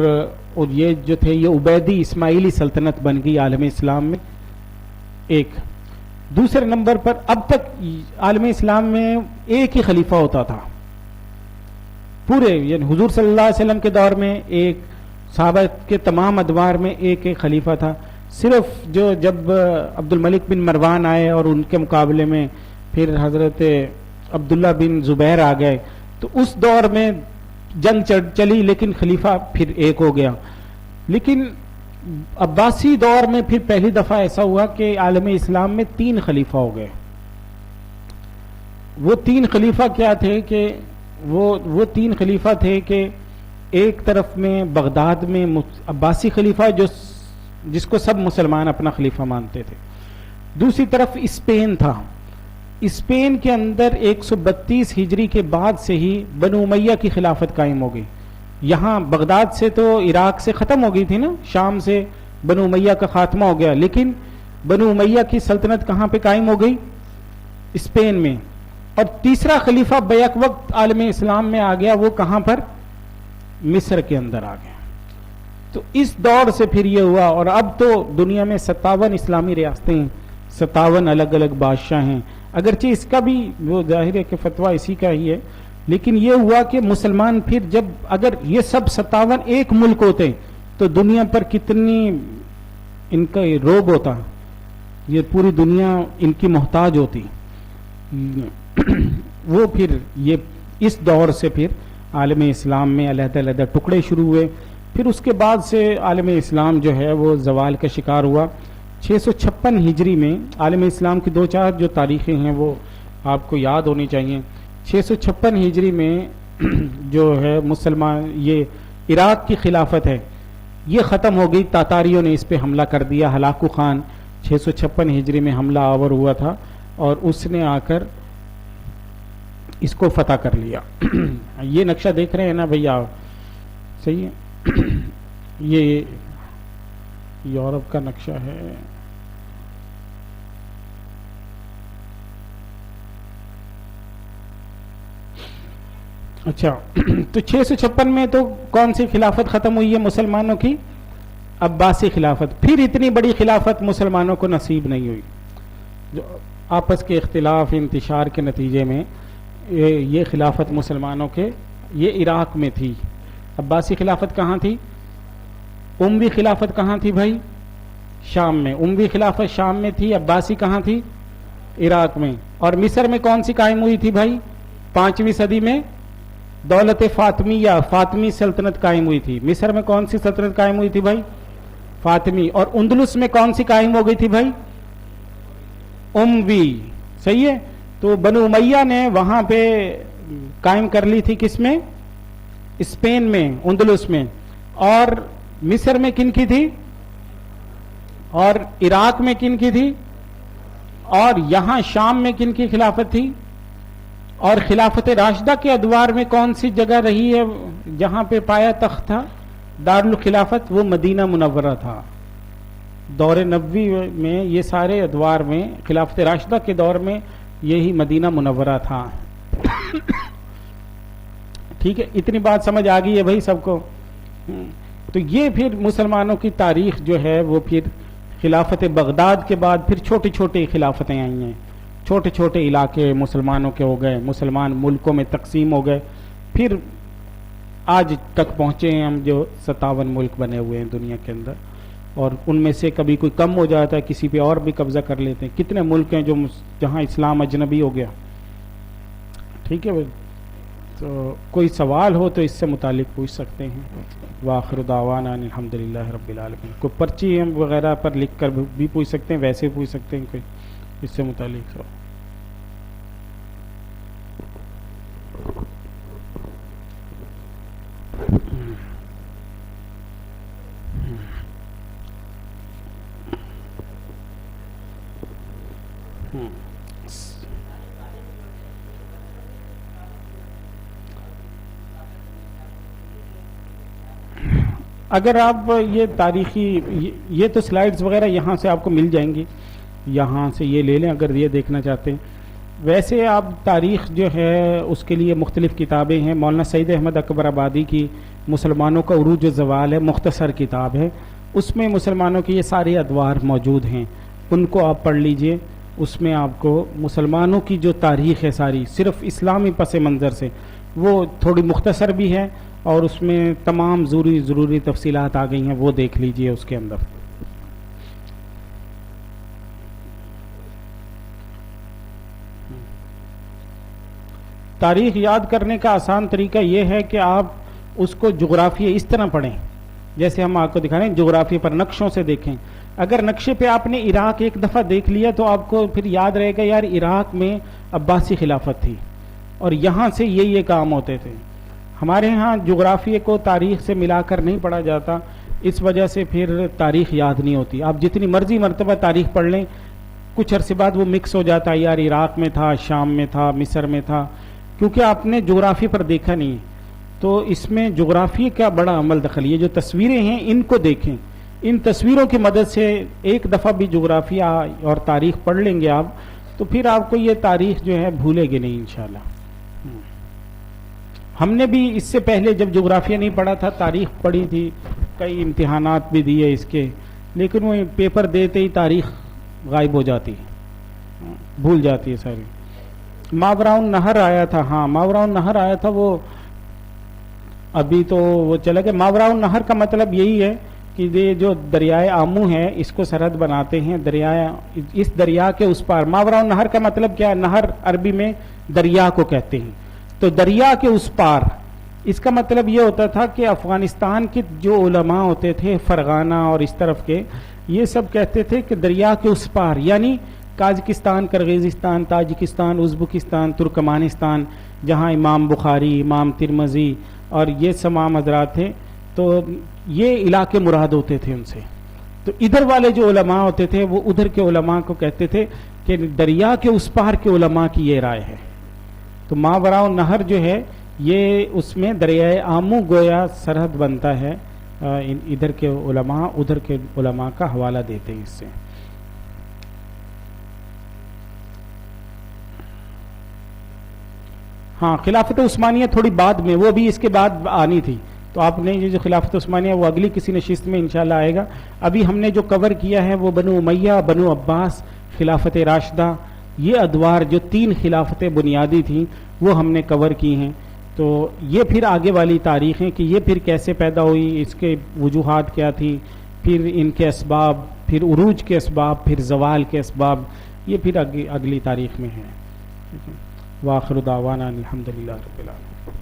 یہ جو تھے یہ عبیدی اسماعیلی سلطنت بن گئی عالم اسلام میں. ایک دوسرے نمبر پر اب تک عالم اسلام میں ایک ہی خلیفہ ہوتا تھا پورے، یعنی حضور صلی اللہ علیہ وسلم کے دور میں ایک، صحابہ کے تمام ادوار میں ایک خلیفہ تھا. صرف جب عبد الملک بن مروان آئے اور ان کے مقابلے میں پھر حضرت عبداللہ بن زبیر آ گئے، تو اس دور میں جنگ چلی، لیکن خلیفہ پھر ایک ہو گیا. لیکن عباسی دور میں پھر پہلی دفعہ ایسا ہوا کہ عالم اسلام میں 3 خلیفہ ہو گئے. وہ 3 خلیفہ کیا تھے کہ وہ تین خلیفہ تھے کہ ایک طرف میں بغداد میں عباسی خلیفہ جس کو سب مسلمان اپنا خلیفہ مانتے تھے، دوسری طرف اسپین تھا. اسپین کے اندر 132 ہجری کے بعد سے ہی بنو امیہ کی خلافت قائم ہو گئی. یہاں بغداد سے تو عراق سے ختم ہو گئی تھی نا، شام سے بنو امیہ کا خاتمہ ہو گیا، لیکن بنو امیہ کی سلطنت کہاں پہ قائم ہو گئی؟ اسپین میں. اور تیسرا خلیفہ بیک وقت عالم اسلام میں آ گیا، وہ کہاں پر؟ مصر کے اندر آ گیا. تو اس دور سے پھر یہ ہوا، اور اب تو دنیا میں 57 اسلامی ریاستیں ہیں، 57 الگ الگ بادشاہ ہیں. اگرچہ اس کا بھی وہ ظاہر ہے کہ فتویٰ اسی کا ہی ہے، لیکن یہ ہوا کہ مسلمان پھر جب اگر یہ سب 57 ایک ملک ہوتے تو دنیا پر کتنی ان کا روب ہوتا، یہ پوری دنیا ان کی محتاج ہوتی. وہ پھر یہ اس دور سے پھر عالم اسلام میں علیحدہ علیحدہ ٹکڑے شروع ہوئے. پھر اس کے بعد سے عالم اسلام جو ہے وہ زوال کا شکار ہوا. 656 ہجری میں عالم اسلام کی 2-4 جو تاریخیں ہیں وہ آپ کو یاد ہونی چاہیے. 656 ہجری میں جو ہے مسلمان یہ عراق کی خلافت ہے یہ ختم ہو گئی. تاتاریوں نے اس پہ حملہ کر دیا. ہلاکو خان 656 ہجری میں حملہ آور ہوا تھا اور اس نے آ کر اس کو فتح کر لیا. یہ نقشہ دیکھ رہے ہیں نا بھیا؟ صحیح ہے. یہ یورپ کا نقشہ ہے. اچھا تو 656 میں تو کون سی خلافت ختم ہوئی ہے مسلمانوں کی؟ عباسی خلافت. پھر اتنی بڑی خلافت مسلمانوں کو نصیب نہیں ہوئی. جو آپس کے اختلاف انتشار کے نتیجے میں یہ خلافت مسلمانوں کے یہ عراق میں تھی. عباسی خلافت کہاں تھی؟ اموی خلافت کہاں تھی بھائی؟ شام میں. اموی خلافت شام میں تھی. عباسی کہاں تھی؟ عراق میں. اور مصر میں کون سی قائم ہوئی تھی بھائی؟ 5ویں صدی میں دولت فاطمیہ فاطمی سلطنت قائم ہوئی تھی. مصر میں کون سی سلطنت قائم ہوئی تھی بھائی؟ فاطمی. اور اندلس میں کون سی قائم ہو گئی تھی بھائی؟ اموی. صحیح ہے. تو بنو امیہ نے وہاں پہ قائم کر لی تھی. کس میں؟ اسپین میں، اندلس میں. اور مصر میں کن کی تھی؟ اور عراق میں کن کی تھی؟ اور یہاں شام میں کن کی خلافت تھی؟ اور خلافت راشدہ کے ادوار میں کون سی جگہ رہی ہے جہاں پہ پایا تخت تھا دارالخلافت؟ وہ مدینہ منورہ تھا. دور نبوی میں یہ سارے ادوار میں خلافت راشدہ کے دور میں یہی مدینہ منورہ تھا. ٹھیک ہے، اتنی بات سمجھ آ گئی ہے بھائی سب کو؟ تو یہ پھر مسلمانوں کی تاریخ جو ہے وہ پھر خلافت بغداد کے بعد پھر چھوٹی چھوٹی خلافتیں آئی ہیں. چھوٹے چھوٹے علاقے مسلمانوں کے ہو گئے، مسلمان ملکوں میں تقسیم ہو گئے. پھر آج تک پہنچے ہیں ہم جو 57 ملک بنے ہوئے ہیں دنیا کے اندر، اور ان میں سے کبھی کوئی کم ہو جاتا ہے، کسی پہ اور بھی قبضہ کر لیتے ہیں. کتنے ملک ہیں جہاں اسلام اجنبی ہو گیا. ٹھیک ہے بھائی، تو کوئی سوال ہو تو اس سے متعلق پوچھ سکتے ہیں. وآخر دعوانا ان الحمدللہ رب العالمین. کوئی پرچی وغیرہ پر لکھ کر بھی پوچھ سکتے ہیں، ویسے پوچھ سکتے ہیں کوئی اس سے متعلق ہو. اگر آپ یہ تاریخی یہ تو سلائیڈز وغیرہ یہاں سے آپ کو مل جائیں گی، یہاں سے یہ لے لیں اگر یہ دیکھنا چاہتے ہیں. ویسے آپ تاریخ جو ہے اس کے لیے مختلف کتابیں ہیں. مولانا سعید احمد اکبر آبادی کی مسلمانوں کا عروج و زوال ہے، مختصر کتاب ہے. اس میں مسلمانوں کے یہ سارے ادوار موجود ہیں، ان کو آپ پڑھ لیجئے. اس میں آپ کو مسلمانوں کی جو تاریخ ہے ساری صرف اسلامی پس منظر سے، وہ تھوڑی مختصر بھی ہے اور اس میں تمام ضروری تفصیلات آ گئی ہیں، وہ دیکھ لیجئے اس کے اندر. تاریخ یاد کرنے کا آسان طریقہ یہ ہے کہ آپ اس کو جغرافیہ اس طرح پڑھیں جیسے ہم آپ کو دکھا رہے ہیں، جغرافیہ پر نقشوں سے دیکھیں. اگر نقشے پہ آپ نے عراق ایک دفعہ دیکھ لیا تو آپ کو پھر یاد رہے گا یار عراق میں عباسی خلافت تھی، اور یہاں سے یہ کام ہوتے تھے. ہمارے ہاں جغرافیے کو تاریخ سے ملا کر نہیں پڑھا جاتا، اس وجہ سے پھر تاریخ یاد نہیں ہوتی. آپ جتنی مرضی مرتبہ تاریخ پڑھ لیں کچھ عرصے بعد وہ مکس ہو جاتا ہے، یار عراق میں تھا، شام میں تھا، مصر میں تھا، کیونکہ آپ نے جغرافی پر دیکھا نہیں. تو اس میں جغرافی کا بڑا عمل دخل. یہ جو تصویریں ہیں ان کو دیکھیں، ان تصویروں کی مدد سے ایک دفعہ بھی جغرافیہ اور تاریخ پڑھ لیں گے آپ تو پھر آپ کو یہ تاریخ جو ہے بھولے گی نہیں انشاءاللہ. ہم نے بھی اس سے پہلے جب جغرافیہ نہیں پڑھا تھا تاریخ پڑھی تھی، کئی امتحانات بھی دیے اس کے، لیکن وہ پیپر دیتے ہی تاریخ غائب ہو جاتی ہے، بھول جاتی ہے ساری. ماوراء نہر آیا تھا، ہاں ماوراء نہر آیا تھا، وہ ابھی تو وہ چلا گیا. ماوراء نہر کا مطلب یہی ہے کہ یہ جو دریائے آمو ہے اس کو سرحد بناتے ہیں، اس دریا کے اس پار. ماوراء نہر کا مطلب کیا ہے؟ نہر عربی میں دریا کو کہتے ہیں. تو دریا کے اس پار، اس کا مطلب یہ ہوتا تھا کہ افغانستان کے جو علماء ہوتے تھے فرغانہ اور اس طرف کے، یہ سب کہتے تھے کہ دریا کے اس پار، یعنی قازقستان، کرغیزستان، تاجکستان، ازبکستان، ترکمانستان، جہاں امام بخاری، امام ترمذی اور یہ تمام حضرات تھے، تو یہ علاقے مراد ہوتے تھے ان سے. تو ادھر والے جو علماء ہوتے تھے وہ ادھر کے علماء کو کہتے تھے کہ دریا کے اس پار کے علماء کی یہ رائے ہے. تو ماوراء نہر جو ہے یہ اس میں دریائے آمو گویا سرحد بنتا ہے، ادھر کے علماء ادھر کے علماء کا حوالہ دیتے ہیں اس سے. ہاں خلافت عثمانیہ تھوڑی بعد میں، وہ بھی اس کے بعد آنی تھی، تو آپ نے یہ جو خلافت عثمانیہ وہ اگلی کسی نشست میں انشاءاللہ آئے گا. ابھی ہم نے جو کور کیا ہے وہ بنو امیہ، بنو عباس، خلافت راشدہ، یہ ادوار جو 3 خلافتیں بنیادی تھیں وہ ہم نے کور کی ہیں. تو یہ پھر آگے والی تاریخ ہیں کہ یہ پھر کیسے پیدا ہوئی، اس کے وجوہات کیا تھی، پھر ان کے اسباب، پھر عروج کے اسباب، پھر زوال کے اسباب، یہ پھر اگلی تاریخ میں ہے. وآخر دعوانا الحمدللہ رب العالمین.